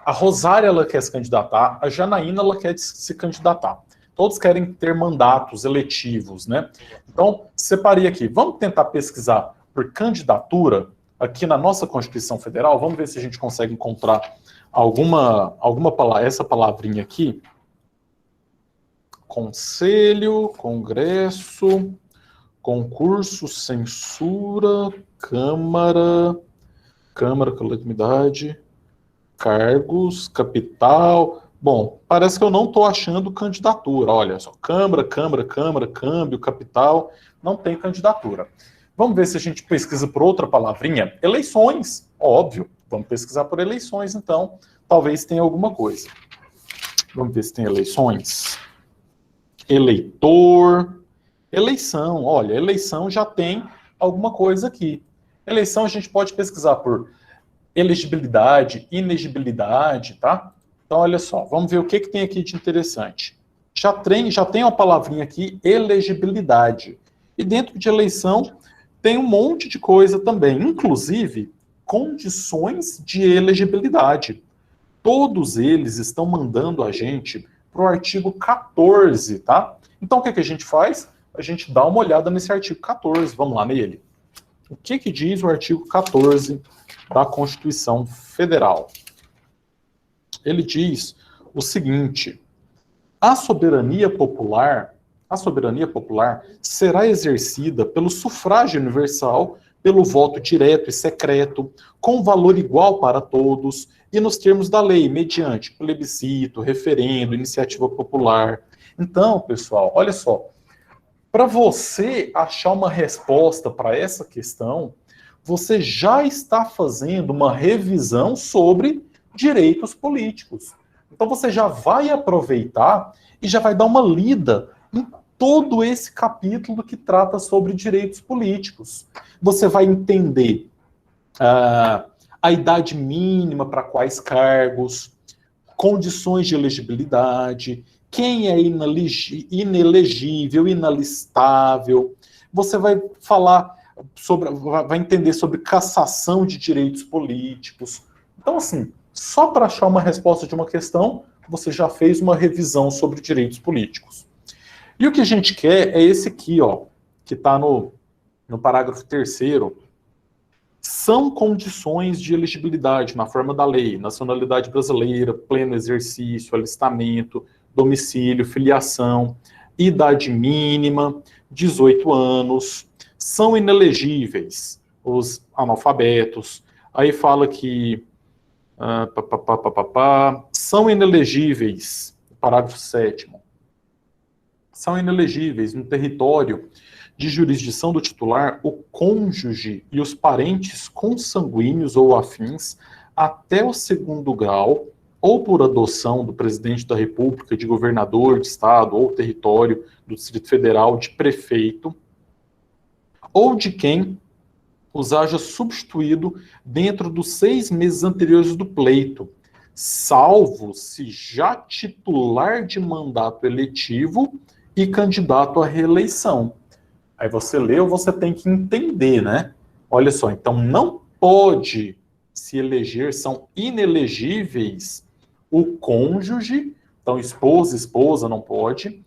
A Rosária, ela quer se candidatar, a Janaína, ela quer se candidatar. Todos querem ter mandatos eletivos, né? Então, separei aqui. Vamos tentar pesquisar por candidatura aqui na nossa Constituição Federal. Vamos ver se a gente consegue encontrar alguma palavra, essa palavrinha aqui. Conselho, Congresso, concurso, censura, Câmara, calamidade, cargos, capital. Bom, parece que eu não estou achando candidatura. Olha só, Câmara, câmbio, capital, não tem candidatura. Vamos ver se a gente pesquisa por outra palavrinha. Eleições, óbvio. Vamos pesquisar por eleições, então. Talvez tenha alguma coisa. Vamos ver se tem eleições. Eleitor. Eleição, olha, eleição já tem alguma coisa aqui. Eleição a gente pode pesquisar por elegibilidade, inegibilidade, tá? Então, olha só, vamos ver o que tem aqui de interessante. Já tem uma palavrinha aqui, elegibilidade. E dentro de eleição tem um monte de coisa também, inclusive condições de elegibilidade. Todos eles estão mandando a gente para o artigo 14, tá? Então, o que a gente faz? A gente dá uma olhada nesse artigo 14, vamos lá nele. O que diz o artigo 14 da Constituição Federal? Ele diz o seguinte: a soberania popular será exercida pelo sufrágio universal, pelo voto direto e secreto, com valor igual para todos e nos termos da lei, mediante plebiscito, referendo, iniciativa popular. Então, pessoal, olha só, para você achar uma resposta para essa questão, você já está fazendo uma revisão sobre direitos políticos. Então você já vai aproveitar e já vai dar uma lida em todo esse capítulo que trata sobre direitos políticos. Você vai entender a idade mínima para quais cargos, condições de elegibilidade, quem é inelegível, inalistável. Você vai falar vai entender sobre cassação de direitos políticos. Então, assim, só para achar uma resposta de uma questão, você já fez uma revisão sobre direitos políticos. E o que a gente quer é esse aqui, ó, que está no parágrafo 3º. São condições de elegibilidade na forma da lei: nacionalidade brasileira, pleno exercício, alistamento, domicílio, filiação, idade mínima, 18 anos, são inelegíveis os analfabetos. Aí fala que são inelegíveis, parágrafo 7º, são inelegíveis no território de jurisdição do titular o cônjuge e os parentes consanguíneos ou afins até o 2º grau, ou por adoção do presidente da República, de governador de estado ou território do Distrito Federal, de prefeito, ou de quem os haja substituído dentro dos 6 meses anteriores do pleito, salvo se já titular de mandato eletivo e candidato à reeleição. Aí você leu, você tem que entender, né? Olha só, então não pode se eleger, são inelegíveis o cônjuge, então esposa não pode,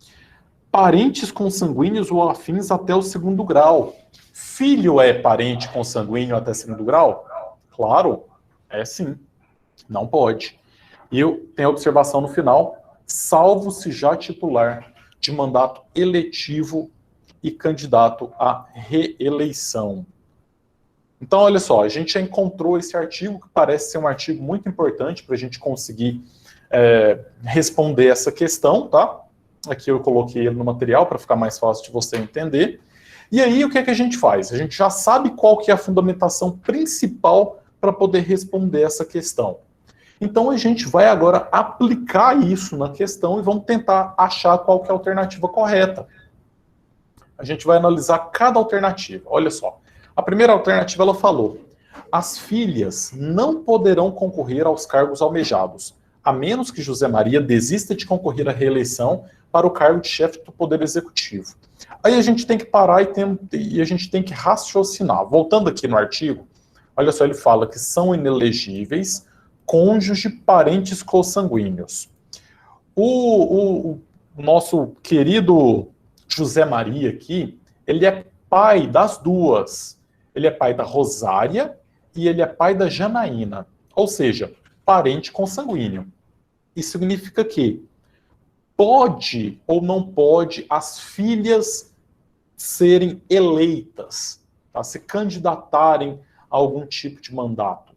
parentes consanguíneos ou afins até o 2º grau. Filho é parente consanguíneo até 2º grau? Claro, é sim, não pode. E tem a observação no final: salvo se já titular de mandato eletivo e candidato à reeleição. Então, olha só, a gente já encontrou esse artigo, que parece ser um artigo muito importante para a gente conseguir responder essa questão, tá? Aqui eu coloquei ele no material para ficar mais fácil de você entender. E aí, o que a gente faz? A gente já sabe qual que é a fundamentação principal para poder responder essa questão. Então, a gente vai agora aplicar isso na questão e vamos tentar achar qual que é a alternativa correta. A gente vai analisar cada alternativa. Olha só. A primeira alternativa, ela falou: as filhas não poderão concorrer aos cargos almejados, a menos que José Maria desista de concorrer à reeleição para o cargo de chefe do Poder Executivo. Aí a gente tem que parar e a gente tem que raciocinar. Voltando aqui no artigo, olha só, ele fala que são inelegíveis cônjuge, parentes consanguíneos. O nosso querido José Maria aqui, ele é pai das duas. Ele é pai da Rosária e ele é pai da Janaína. Ou seja, parente consanguíneo. Isso significa que pode ou não pode as filhas serem eleitas, tá? Se candidatarem a algum tipo de mandato.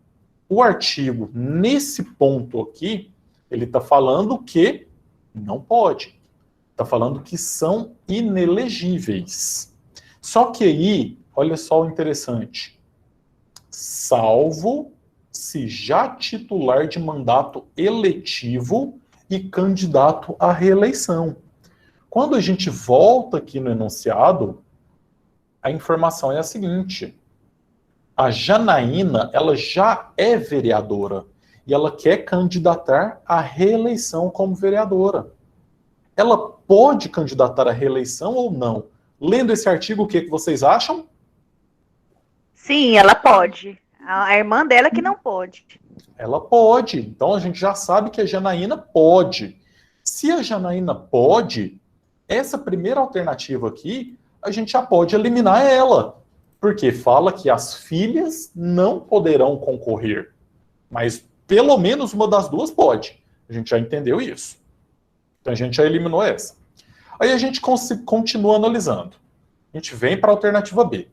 O artigo, nesse ponto aqui, ele está falando que não pode. Está falando que são inelegíveis. Só que aí, olha só o interessante. Salvo se já titular de mandato eletivo e candidato à reeleição. Quando a gente volta aqui no enunciado, a informação é a seguinte. A Janaína, ela já é vereadora e ela quer candidatar à reeleição como vereadora. Ela pode candidatar à reeleição ou não? Lendo esse artigo, o que vocês acham? Sim, ela pode. A irmã dela que não pode. Ela pode. Então a gente já sabe que a Janaína pode. Se a Janaína pode, essa primeira alternativa aqui, a gente já pode eliminar ela. Porque fala que as filhas não poderão concorrer. Mas pelo menos uma das duas pode. A gente já entendeu isso. Então a gente já eliminou essa. Aí a gente continua analisando. A gente vem para a alternativa B.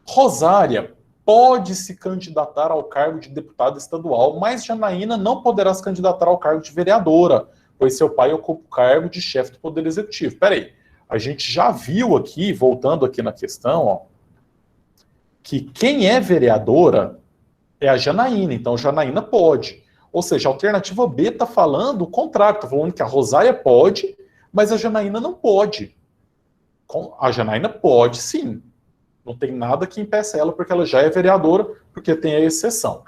Rosária pode se candidatar ao cargo de deputada estadual, mas Janaína não poderá se candidatar ao cargo de vereadora, pois seu pai ocupa o cargo de chefe do Poder Executivo. Peraí, a gente já viu aqui, voltando aqui na questão, ó, que quem é vereadora é a Janaína, então Janaína pode. Ou seja, a alternativa B está falando o contrário, está falando que a Rosária pode, mas a Janaína não pode. A Janaína pode, sim. Não tem nada que impeça ela, porque ela já é vereadora, porque tem a exceção.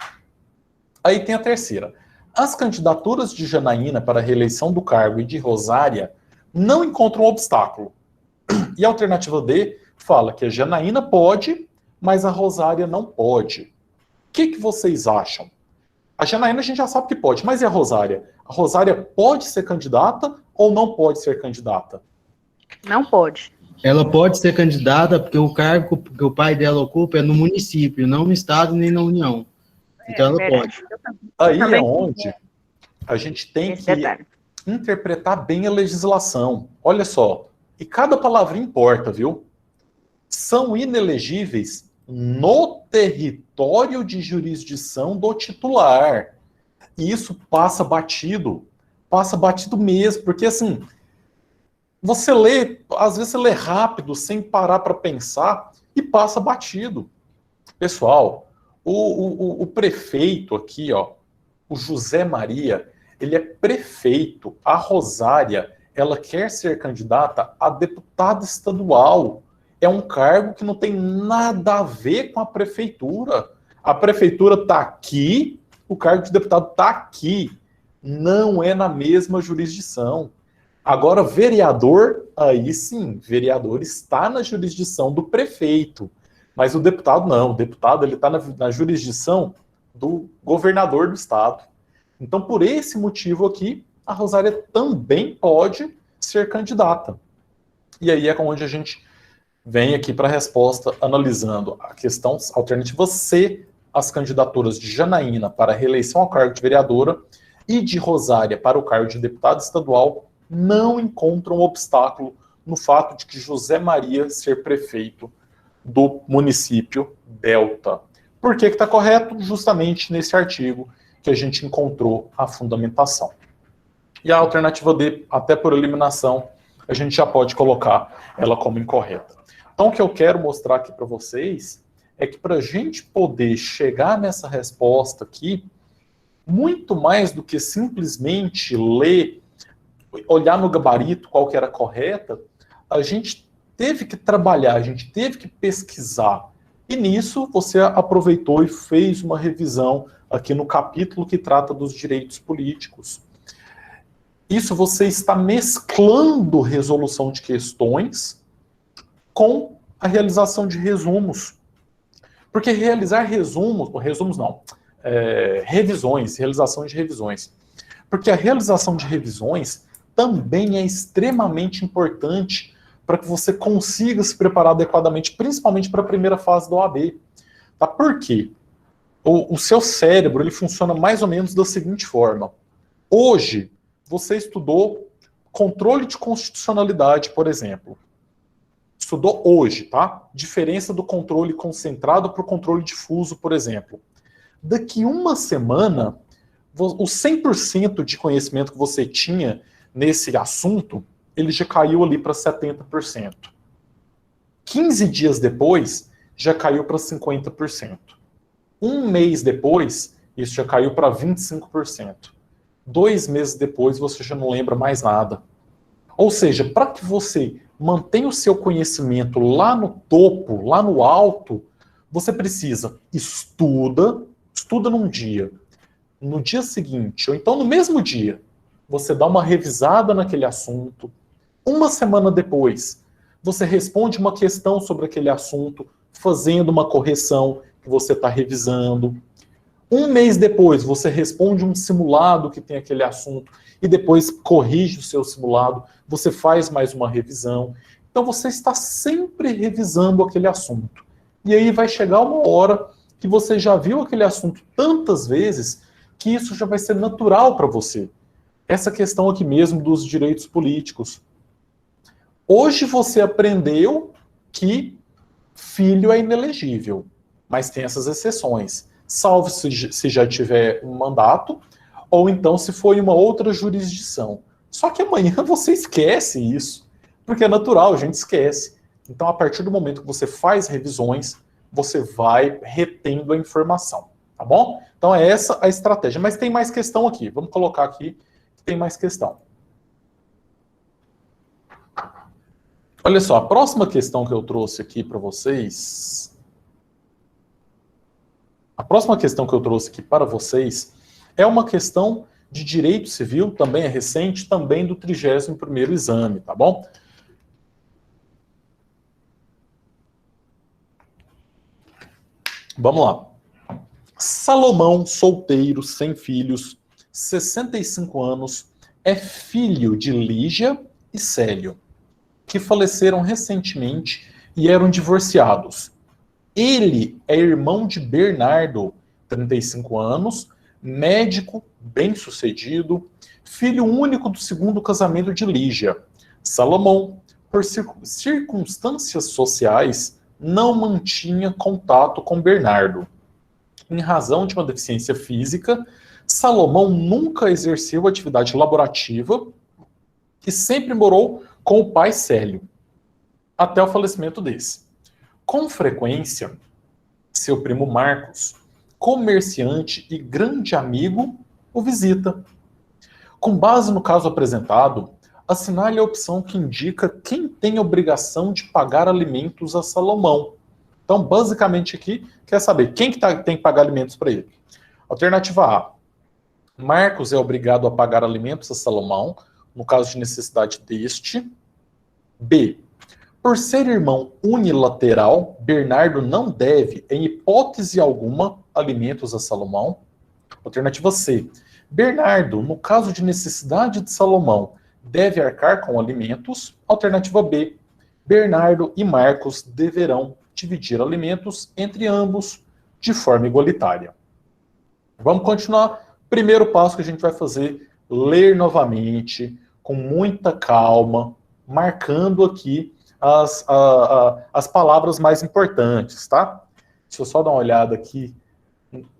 Aí tem a terceira. As candidaturas de Janaína para a reeleição do cargo e de Rosária não encontram obstáculo. E a alternativa D fala que a Janaína pode, mas a Rosária não pode. O que vocês acham? A Janaína a gente já sabe que pode, mas e a Rosária? A Rosária pode ser candidata ou não pode ser candidata? Não pode. Ela pode ser candidata porque o cargo que o pai dela ocupa é no município, não no estado nem na União. Então ela pode. Aí é onde a gente tem que interpretar bem a legislação. Olha só, e cada palavra importa, viu? São inelegíveis no território de jurisdição do titular. E isso passa batido mesmo, porque assim, você lê, às vezes você lê rápido, sem parar para pensar, e passa batido. Pessoal, o prefeito aqui, ó, o José Maria, ele é prefeito. A Rosária, ela quer ser candidata a deputada estadual. É um cargo que não tem nada a ver com a prefeitura. A prefeitura está aqui, o cargo de deputado está aqui. Não é na mesma jurisdição. Agora, vereador, aí sim, vereador está na jurisdição do prefeito. Mas o deputado não. O deputado ele está na jurisdição do governador do estado. Então, por esse motivo aqui, a Rosária também pode ser candidata. E aí é onde a gente vem aqui para a resposta, analisando a questão alternativa C, as candidaturas de Janaína para a reeleição ao cargo de vereadora e de Rosária para o cargo de deputada estadual não encontram obstáculo no fato de que José Maria ser prefeito do município Delta. Por que está correto? Justamente nesse artigo que a gente encontrou a fundamentação. E a alternativa D, até por eliminação, a gente já pode colocar ela como incorreta. Então, o que eu quero mostrar aqui para vocês é que para a gente poder chegar nessa resposta aqui, muito mais do que simplesmente ler, olhar no gabarito qual que era correta, a gente teve que trabalhar, a gente teve que pesquisar. E nisso você aproveitou e fez uma revisão aqui no capítulo que trata dos direitos políticos. Isso você está mesclando resolução de questões com a realização de resumos. Porque realizar resumos não, realização de revisões. Porque a realização de revisões também é extremamente importante para que você consiga se preparar adequadamente, principalmente para a primeira fase da OAB. Tá? Por quê? O seu cérebro ele funciona mais ou menos da seguinte forma. Hoje, você estudou controle de constitucionalidade, por exemplo. Estudou hoje, tá? Diferença do controle concentrado para o controle difuso, por exemplo. Daqui uma semana, o 100% de conhecimento que você tinha nesse assunto, ele já caiu ali para 70%. 15 dias depois, já caiu para 50%. Um mês depois, isso já caiu para 25%. 2 meses depois, você já não lembra mais nada. Ou seja, para que você mantenha o seu conhecimento lá no topo, lá no alto, você precisa estuda num dia. No dia seguinte, ou então no mesmo dia, você dá uma revisada naquele assunto. Uma semana depois, você responde uma questão sobre aquele assunto, fazendo uma correção que você está revisando. Um mês depois, você responde um simulado que tem aquele assunto e depois corrige o seu simulado, você faz mais uma revisão. Então, você está sempre revisando aquele assunto. E aí vai chegar uma hora que você já viu aquele assunto tantas vezes que isso já vai ser natural para você. Essa questão aqui mesmo dos direitos políticos. Hoje você aprendeu que filho é inelegível, mas tem essas exceções. Salvo se já tiver um mandato, ou então se for em uma outra jurisdição. Só que amanhã você esquece isso, porque é natural, a gente esquece. Então, a partir do momento que você faz revisões, você vai retendo a informação, tá bom? Então, é essa a estratégia. Mas tem mais questão aqui. Vamos colocar aqui que tem mais questão. Olha só, a próxima questão que eu trouxe aqui para vocês... A próxima questão que eu trouxe aqui para vocês é uma questão de direito civil, também é recente, também do 31º exame, tá bom? Vamos lá. Salomão, solteiro, sem filhos, 65 anos, é filho de Lígia e Célio, que faleceram recentemente e eram divorciados. Ele é irmão de Bernardo, 35 anos, médico, bem-sucedido, filho único do segundo casamento de Lígia. Salomão, por circunstâncias sociais, não mantinha contato com Bernardo. Em razão de uma deficiência física, Salomão nunca exerceu atividade laborativa e sempre morou com o pai Célio, até o falecimento desse. Com frequência, seu primo Marcos, comerciante e grande amigo, o visita. Com base no caso apresentado, assinale a opção que indica quem tem a obrigação de pagar alimentos a Salomão. Então, basicamente aqui, quer saber quem que tem que pagar alimentos para ele. Alternativa A. Marcos é obrigado a pagar alimentos a Salomão, no caso de necessidade deste. B. Por ser irmão unilateral, Bernardo não deve, em hipótese alguma, alimentos a Salomão. Alternativa C. Bernardo, no caso de necessidade de Salomão, deve arcar com alimentos. Alternativa B. Bernardo e Marcos deverão dividir alimentos entre ambos de forma igualitária. Vamos continuar. Primeiro passo que a gente vai fazer, ler novamente, com muita calma, marcando aqui as palavras mais importantes, tá? Deixa eu só dar uma olhada aqui.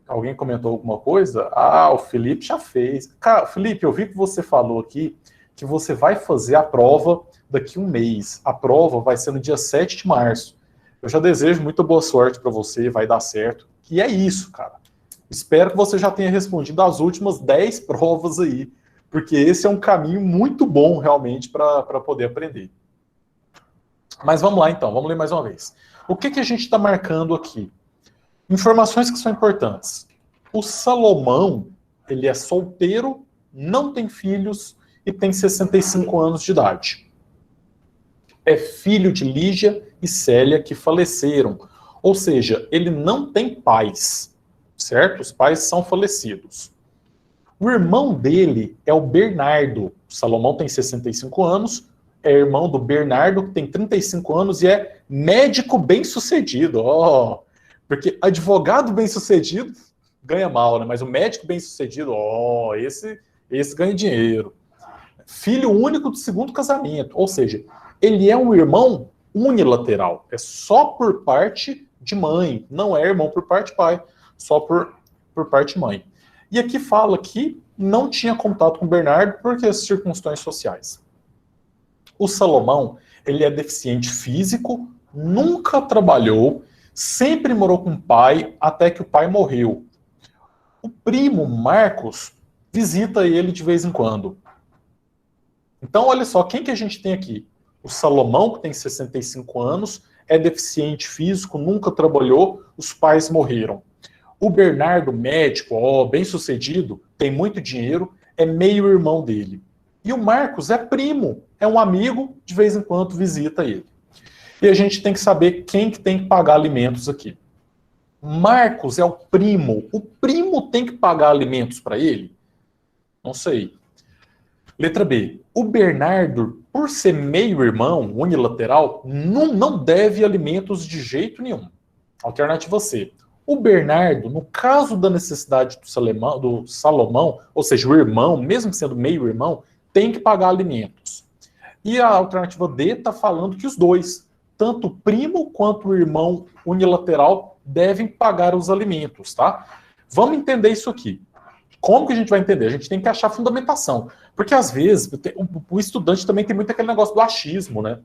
Alguém comentou alguma coisa? Ah, o Felipe já fez. Cara, Felipe, eu vi que você falou aqui que você vai fazer a prova daqui a um mês. A prova vai ser no dia 7 de março. Eu já desejo muita boa sorte para você, vai dar certo. E é isso, cara. Espero que você já tenha respondido as últimas 10 provas aí, porque esse é um caminho muito bom, realmente, para poder aprender. Mas vamos lá, então. Vamos ler mais uma vez. O que a gente está marcando aqui? Informações que são importantes. O Salomão, ele é solteiro, não tem filhos e tem 65 anos de idade. É filho de Lígia e Célia, que faleceram. Ou seja, ele não tem pais. certo? Os pais são falecidos. O irmão dele é o Bernardo. O Salomão tem 65 anos, é irmão do Bernardo, que tem 35 anos e é médico bem-sucedido. Oh, porque advogado bem-sucedido ganha mal, né? Mas o médico bem-sucedido, esse ganha dinheiro. Filho único do segundo casamento, ou seja, ele é um irmão unilateral, é só por parte de mãe, não é irmão por parte de pai, só por parte de mãe. E aqui fala que não tinha contato com o Bernardo por as circunstâncias sociais. O Salomão, ele é deficiente físico, nunca trabalhou, sempre morou com o pai até que o pai morreu. O primo Marcos visita ele de vez em quando. Então, olha só, quem que a gente tem aqui? O Salomão, que tem 65 anos, é deficiente físico, nunca trabalhou, os pais morreram. O Bernardo, médico, bem-sucedido, tem muito dinheiro, é meio-irmão dele. E o Marcos é primo, é um amigo, de vez em quando visita ele. E a gente tem que saber quem que tem que pagar alimentos aqui. Marcos é o primo tem que pagar alimentos para ele? Não sei. Letra B. O Bernardo, por ser meio-irmão, unilateral, não deve alimentos de jeito nenhum. Alternativa C. O Bernardo, no caso da necessidade do Salomão, ou seja, o irmão, mesmo sendo meio-irmão, tem que pagar alimentos. E a alternativa D está falando que os dois, tanto o primo quanto o irmão unilateral, devem pagar os alimentos, tá? Vamos entender isso aqui. Como que a gente vai entender? A gente tem que achar fundamentação. Porque, às vezes, o estudante também tem muito aquele negócio do achismo, né?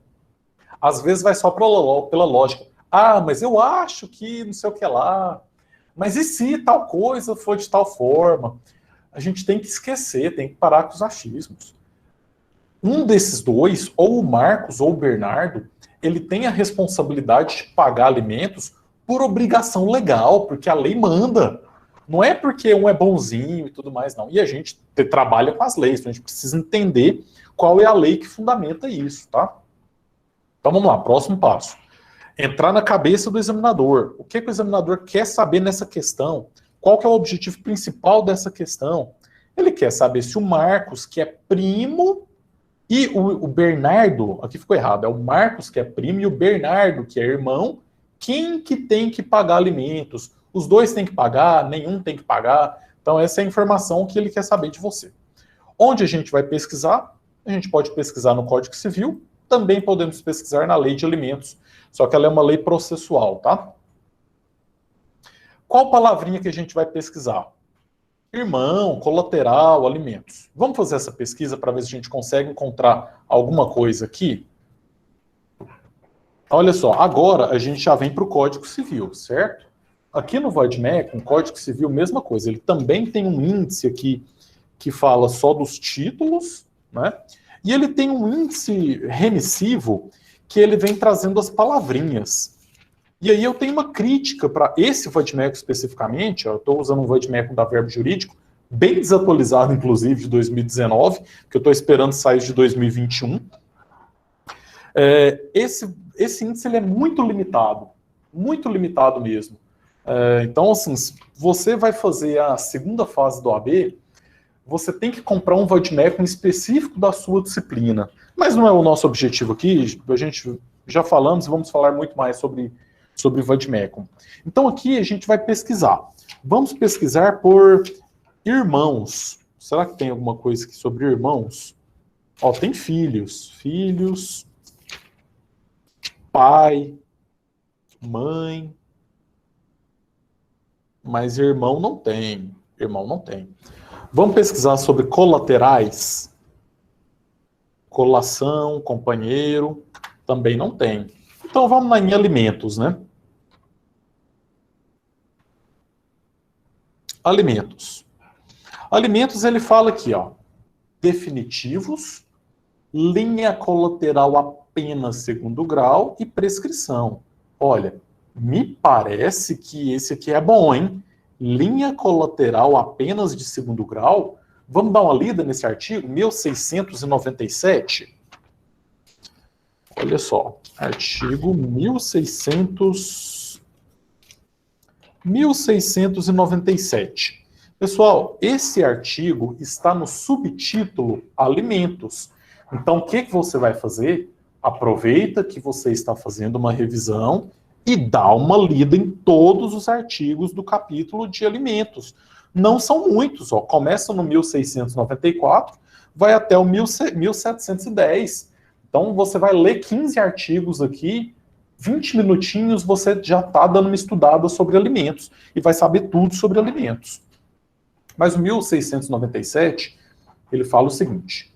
Às vezes vai só pela lógica. Ah, mas eu acho que não sei o que lá. Mas e se tal coisa for de tal forma? A gente tem que esquecer, tem que parar com os achismos. Um desses dois, ou o Marcos ou o Bernardo, ele tem a responsabilidade de pagar alimentos por obrigação legal, porque a lei manda. Não é porque um é bonzinho e tudo mais, não. E a gente trabalha com as leis, então a gente precisa entender qual é a lei que fundamenta isso, tá? Então vamos lá, próximo passo. Entrar na cabeça do examinador. O que o examinador quer saber nessa questão? Qual que é o objetivo principal dessa questão? Ele quer saber se o Marcos, que é primo, e o Bernardo, aqui ficou errado, é o Marcos que é primo e o Bernardo que é irmão, quem que tem que pagar alimentos? Os dois têm que pagar, nenhum tem que pagar. Então essa é a informação que ele quer saber de você. Onde a gente vai pesquisar? A gente pode pesquisar no Código Civil, também podemos pesquisar na Lei de Alimentos, só que ela é uma lei processual, tá? Qual palavrinha que a gente vai pesquisar? Irmão, colateral, alimentos. Vamos fazer essa pesquisa para ver se a gente consegue encontrar alguma coisa aqui? Olha só, agora a gente já vem para o Código Civil, certo? Aqui no VOIDMEC, no Código Civil, mesma coisa. Ele também tem um índice aqui que fala só dos títulos, né? E ele tem um índice remissivo que ele vem trazendo as palavrinhas. E aí eu tenho uma crítica para esse VOIDMEC especificamente, eu estou usando um VOIDMEC da Verbo Jurídico, bem desatualizado, inclusive, de 2019, que eu estou esperando sair de 2021. Esse índice ele é muito limitado mesmo. Então, assim, se você vai fazer a segunda fase do OAB, você tem que comprar um VOIDMEC específico da sua disciplina. Mas não é o nosso objetivo aqui, a gente já falamos e vamos falar muito mais sobre VOIDMEC. Então aqui a gente vai pesquisar. Vamos pesquisar por irmãos. Será que tem alguma coisa aqui sobre irmãos? Ó, tem filhos, pai, mãe, mas irmão não tem. Vamos pesquisar sobre colaterais. Colação, companheiro, também não tem. Então vamos lá em alimentos, né? Alimentos. Alimentos ele fala aqui, ó. Definitivos, linha colateral apenas segundo grau e prescrição. Olha, me parece que esse aqui é bom, hein? Linha colateral apenas de segundo grau. Vamos dar uma lida nesse artigo, 1697. Olha só, artigo 1697. 1697. Pessoal, esse artigo está no subtítulo Alimentos. Então, o que você vai fazer? Aproveita que você está fazendo uma revisão e dá uma lida em todos os artigos do capítulo de alimentos. Não são muitos, ó. Começa no 1694, vai até o 1710. Então, você vai ler 15 artigos aqui, 20 minutinhos, você já está dando uma estudada sobre alimentos e vai saber tudo sobre alimentos. Mas o 1697, ele fala o seguinte: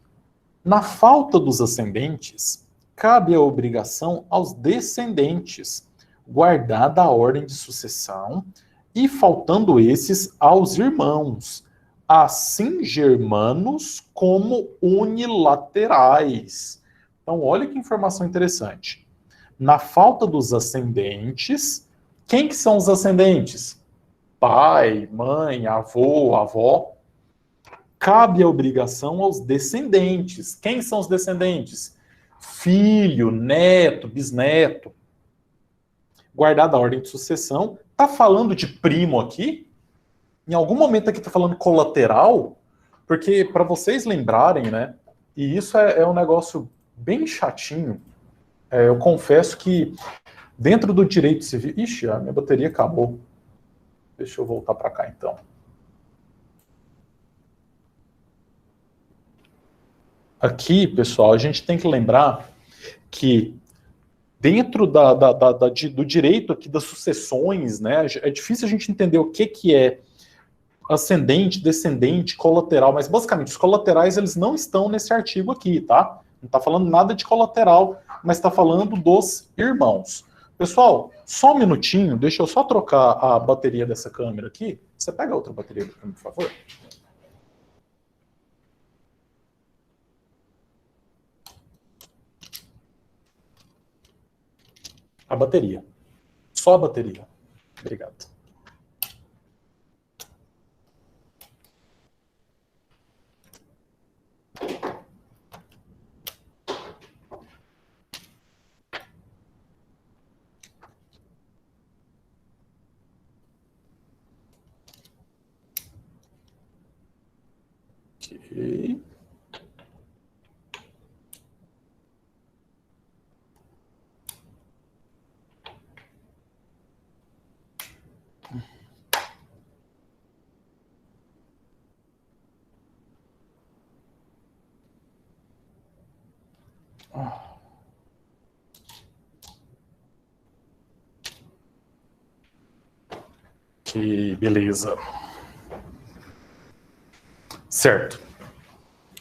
na falta dos ascendentes, cabe a obrigação aos descendentes, guardada a ordem de sucessão, e faltando esses, aos irmãos, assim germanos como unilaterais. Então, olha que informação interessante. Na falta dos ascendentes, quem que são os ascendentes? Pai, mãe, avô, avó. Cabe a obrigação aos descendentes. Quem são os descendentes? Filho, neto, bisneto. Guardada a ordem de sucessão. Está falando de primo aqui? Em algum momento aqui está falando colateral? Porque, para vocês lembrarem, né? E isso é um negócio bem chatinho. Eu confesso que dentro do direito civil... Ixi, a minha bateria acabou. Deixa eu voltar para cá, então. Aqui, pessoal, a gente tem que lembrar que dentro do direito aqui das sucessões, né, é difícil a gente entender o que é ascendente, descendente, colateral, mas basicamente os colaterais eles não estão nesse artigo aqui, tá? Não está falando nada de colateral, mas está falando dos irmãos. Pessoal, só um minutinho, deixa eu só trocar a bateria dessa câmera aqui. Você pega a outra bateria da câmera, por favor? A bateria. Só a bateria. Obrigado. Ok. Que beleza. Certo.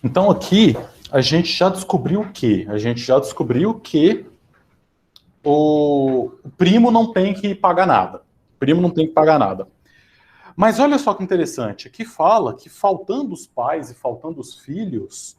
Então aqui a gente já descobriu o quê? A gente já descobriu que o primo não tem que pagar nada. O primo não tem que pagar nada. Mas olha só que interessante. Aqui fala que faltando os pais e faltando os filhos,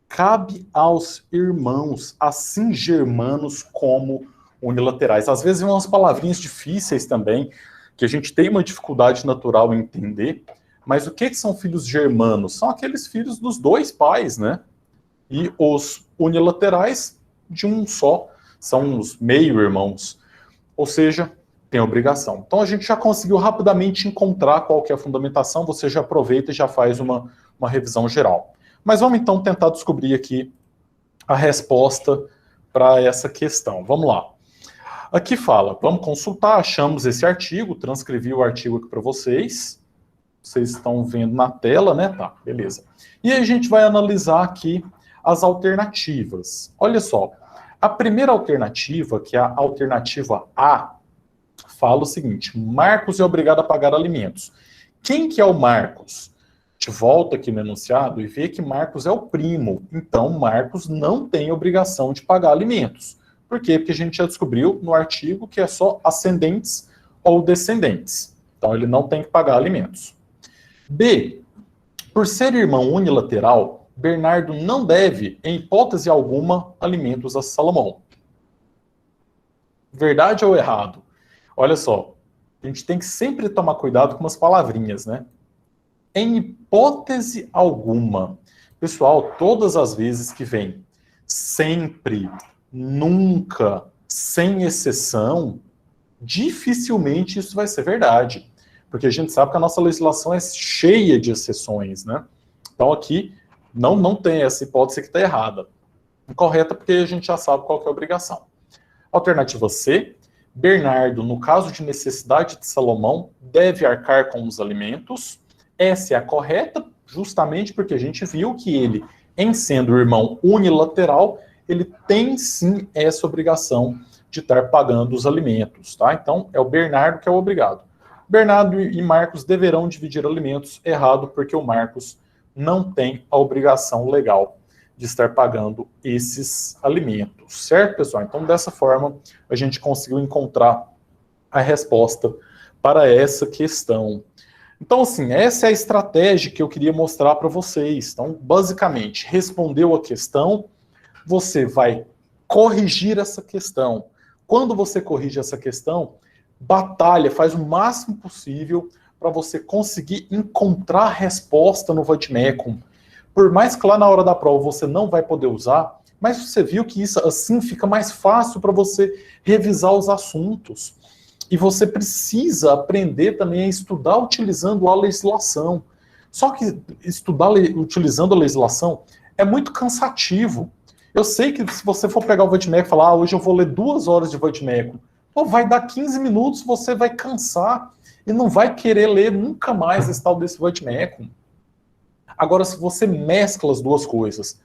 cabe aos irmãos, assim germanos como unilaterais. Às vezes vem umas palavrinhas difíceis também, que a gente tem uma dificuldade natural em entender. Mas o que são filhos germanos? São aqueles filhos dos dois pais, né? E os unilaterais de um só, são os meio-irmãos. Ou seja, tem obrigação. Então a gente já conseguiu rapidamente encontrar qual que é a fundamentação, você já aproveita e já faz uma revisão geral. Mas vamos então tentar descobrir aqui a resposta para essa questão. Vamos lá. Aqui fala, vamos consultar, achamos esse artigo, transcrevi o artigo aqui para vocês. Vocês estão vendo na tela, né? Tá, beleza. E aí a gente vai analisar aqui as alternativas. Olha só, a primeira alternativa, que é a alternativa A, fala o seguinte: Marcos é obrigado a pagar alimentos. Quem que é o Marcos? A gente volta aqui no enunciado e vê que Marcos é o primo. Então, Marcos não tem obrigação de pagar alimentos. Por quê? Porque a gente já descobriu no artigo que é só ascendentes ou descendentes. Então, ele não tem que pagar alimentos. B. Por ser irmão unilateral, Bernardo não deve, em hipótese alguma, alimentos a Salomão. Verdade ou errado? Olha só, a gente tem que sempre tomar cuidado com umas palavrinhas, né? Em hipótese alguma. Pessoal, todas as vezes que vem sempre, nunca, sem exceção, dificilmente isso vai ser verdade, porque a gente sabe que a nossa legislação é cheia de exceções, né? Então aqui não tem essa hipótese que está errada. Incorreta porque a gente já sabe qual que é a obrigação. Alternativa C, Bernardo, no caso de necessidade de Salomão, deve arcar com os alimentos. Essa é a correta, justamente porque a gente viu que ele, em sendo o irmão unilateral, ele tem sim essa obrigação de estar pagando os alimentos, tá? Então, é o Bernardo que é o obrigado. Bernardo e Marcos deverão dividir alimentos, errado, porque o Marcos não tem a obrigação legal de estar pagando esses alimentos, certo, pessoal? Então, dessa forma, a gente conseguiu encontrar a resposta para essa questão. Então, assim, essa é a estratégia que eu queria mostrar para vocês. Então, basicamente, respondeu a questão, você vai corrigir essa questão. Quando você corrige essa questão, batalha, faz o máximo possível para você conseguir encontrar a resposta no Vademecum. Por mais que lá na hora da prova você não vai poder usar, mas você viu que isso assim fica mais fácil para você revisar os assuntos. E você precisa aprender também a estudar utilizando a legislação. Só que estudar utilizando a legislação é muito cansativo. Eu sei que se você for pegar o Vademecum e falar, hoje eu vou ler 2 horas de Vademecum, vai dar 15 minutos, você vai cansar e não vai querer ler nunca mais esse tal desse Vademecum. Agora, se você mescla as duas coisas,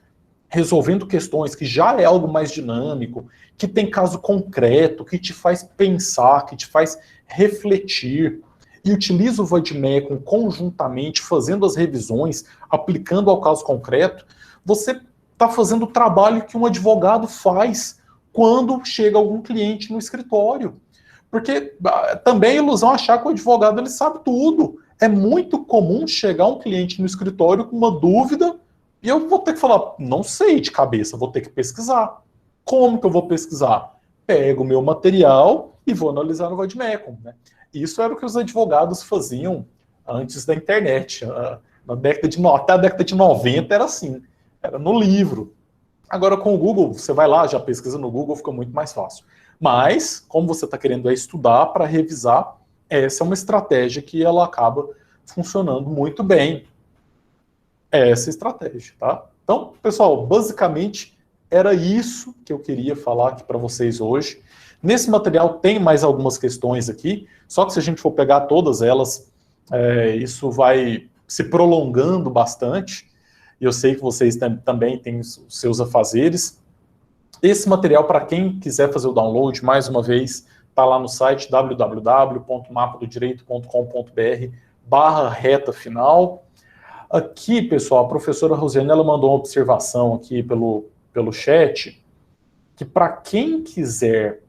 resolvendo questões que já é algo mais dinâmico, que tem caso concreto, que te faz pensar, que te faz refletir, e utiliza o Vademecum conjuntamente, fazendo as revisões, aplicando ao caso concreto, você está fazendo o trabalho que um advogado faz quando chega algum cliente no escritório. Porque também é ilusão achar que o advogado ele sabe tudo. É muito comum chegar um cliente no escritório com uma dúvida e eu vou ter que falar, não sei de cabeça, vou ter que pesquisar. Como que eu vou pesquisar? Pego o meu material e vou analisar no Vademecum, né? Isso era o que os advogados faziam antes da internet. Na década de, até a década de 90 era assim, era no livro. Agora com o Google, você vai lá, já pesquisa no Google, fica muito mais fácil. Mas, como você está querendo estudar para revisar, essa é uma estratégia que ela acaba funcionando muito bem. Essa estratégia, tá? Então, pessoal, basicamente era isso que eu queria falar aqui para vocês hoje. Nesse material tem mais algumas questões aqui, só que se a gente for pegar todas elas, isso vai se prolongando bastante, e eu sei que vocês também têm os seus afazeres. Esse material, para quem quiser fazer o download, mais uma vez, está lá no site www.mapadodireito.com.br/reta final. Aqui, pessoal, a professora Rosiane, ela mandou uma observação aqui pelo chat, que para quem quiser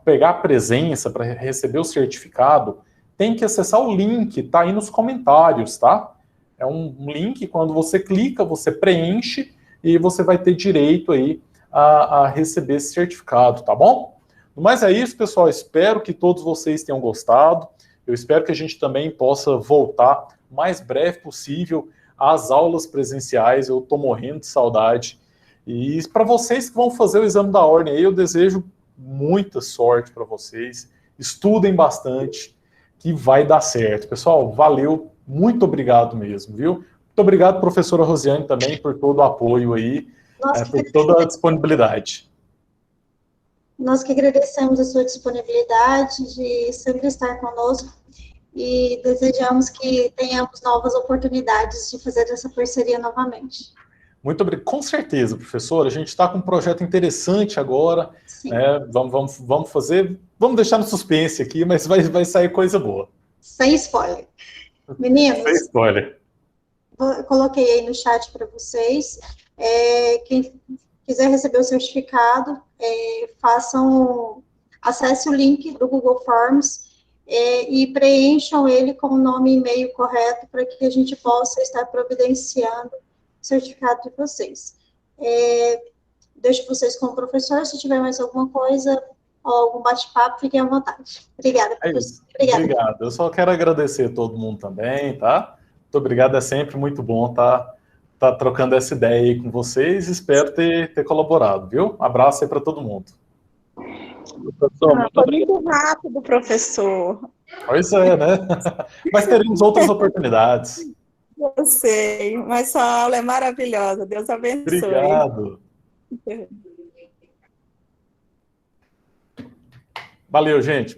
pegar a presença para receber o certificado, tem que acessar o link, tá aí nos comentários, tá? É um link, quando você clica, você preenche e você vai ter direito aí a receber esse certificado, tá bom? Mas é isso, pessoal, espero que todos vocês tenham gostado, eu espero que a gente também possa voltar o mais breve possível às aulas presenciais, eu tô morrendo de saudade, e para vocês que vão fazer o exame da ordem aí, eu desejo muita sorte para vocês, estudem bastante, que vai dar certo. Pessoal, valeu, muito obrigado mesmo, viu? Muito obrigado, professora Rosiane, também, por todo o apoio aí, por toda a disponibilidade. Nós que agradecemos a sua disponibilidade de sempre estar conosco e desejamos que tenhamos novas oportunidades de fazer essa parceria novamente. Muito obrigado. Com certeza, professora. A gente está com um projeto interessante agora. Né? Vamos fazer... Vamos deixar no suspense aqui, mas vai sair coisa boa. Sem spoiler. Meninos, sem spoiler. Coloquei aí no chat para vocês. Quem quiser receber o certificado, acesse o link do Google Forms e preencham ele com o nome e e-mail correto para que a gente possa estar providenciando o certificado de vocês. Deixo vocês com o professor, se tiver mais alguma coisa, ou algum bate-papo, fiquem à vontade. Obrigada, professor. Obrigado. Eu só quero agradecer a todo mundo também, tá? Muito obrigado, é sempre muito bom tá trocando essa ideia aí com vocês, espero ter colaborado, viu? Um abraço aí para todo mundo. Professor, muito Foi obrigado. muito rápido, professor. Pois é, né? Mas teremos outras oportunidades. Eu sei, mas sua aula é maravilhosa. Deus abençoe. Obrigado. Valeu, gente.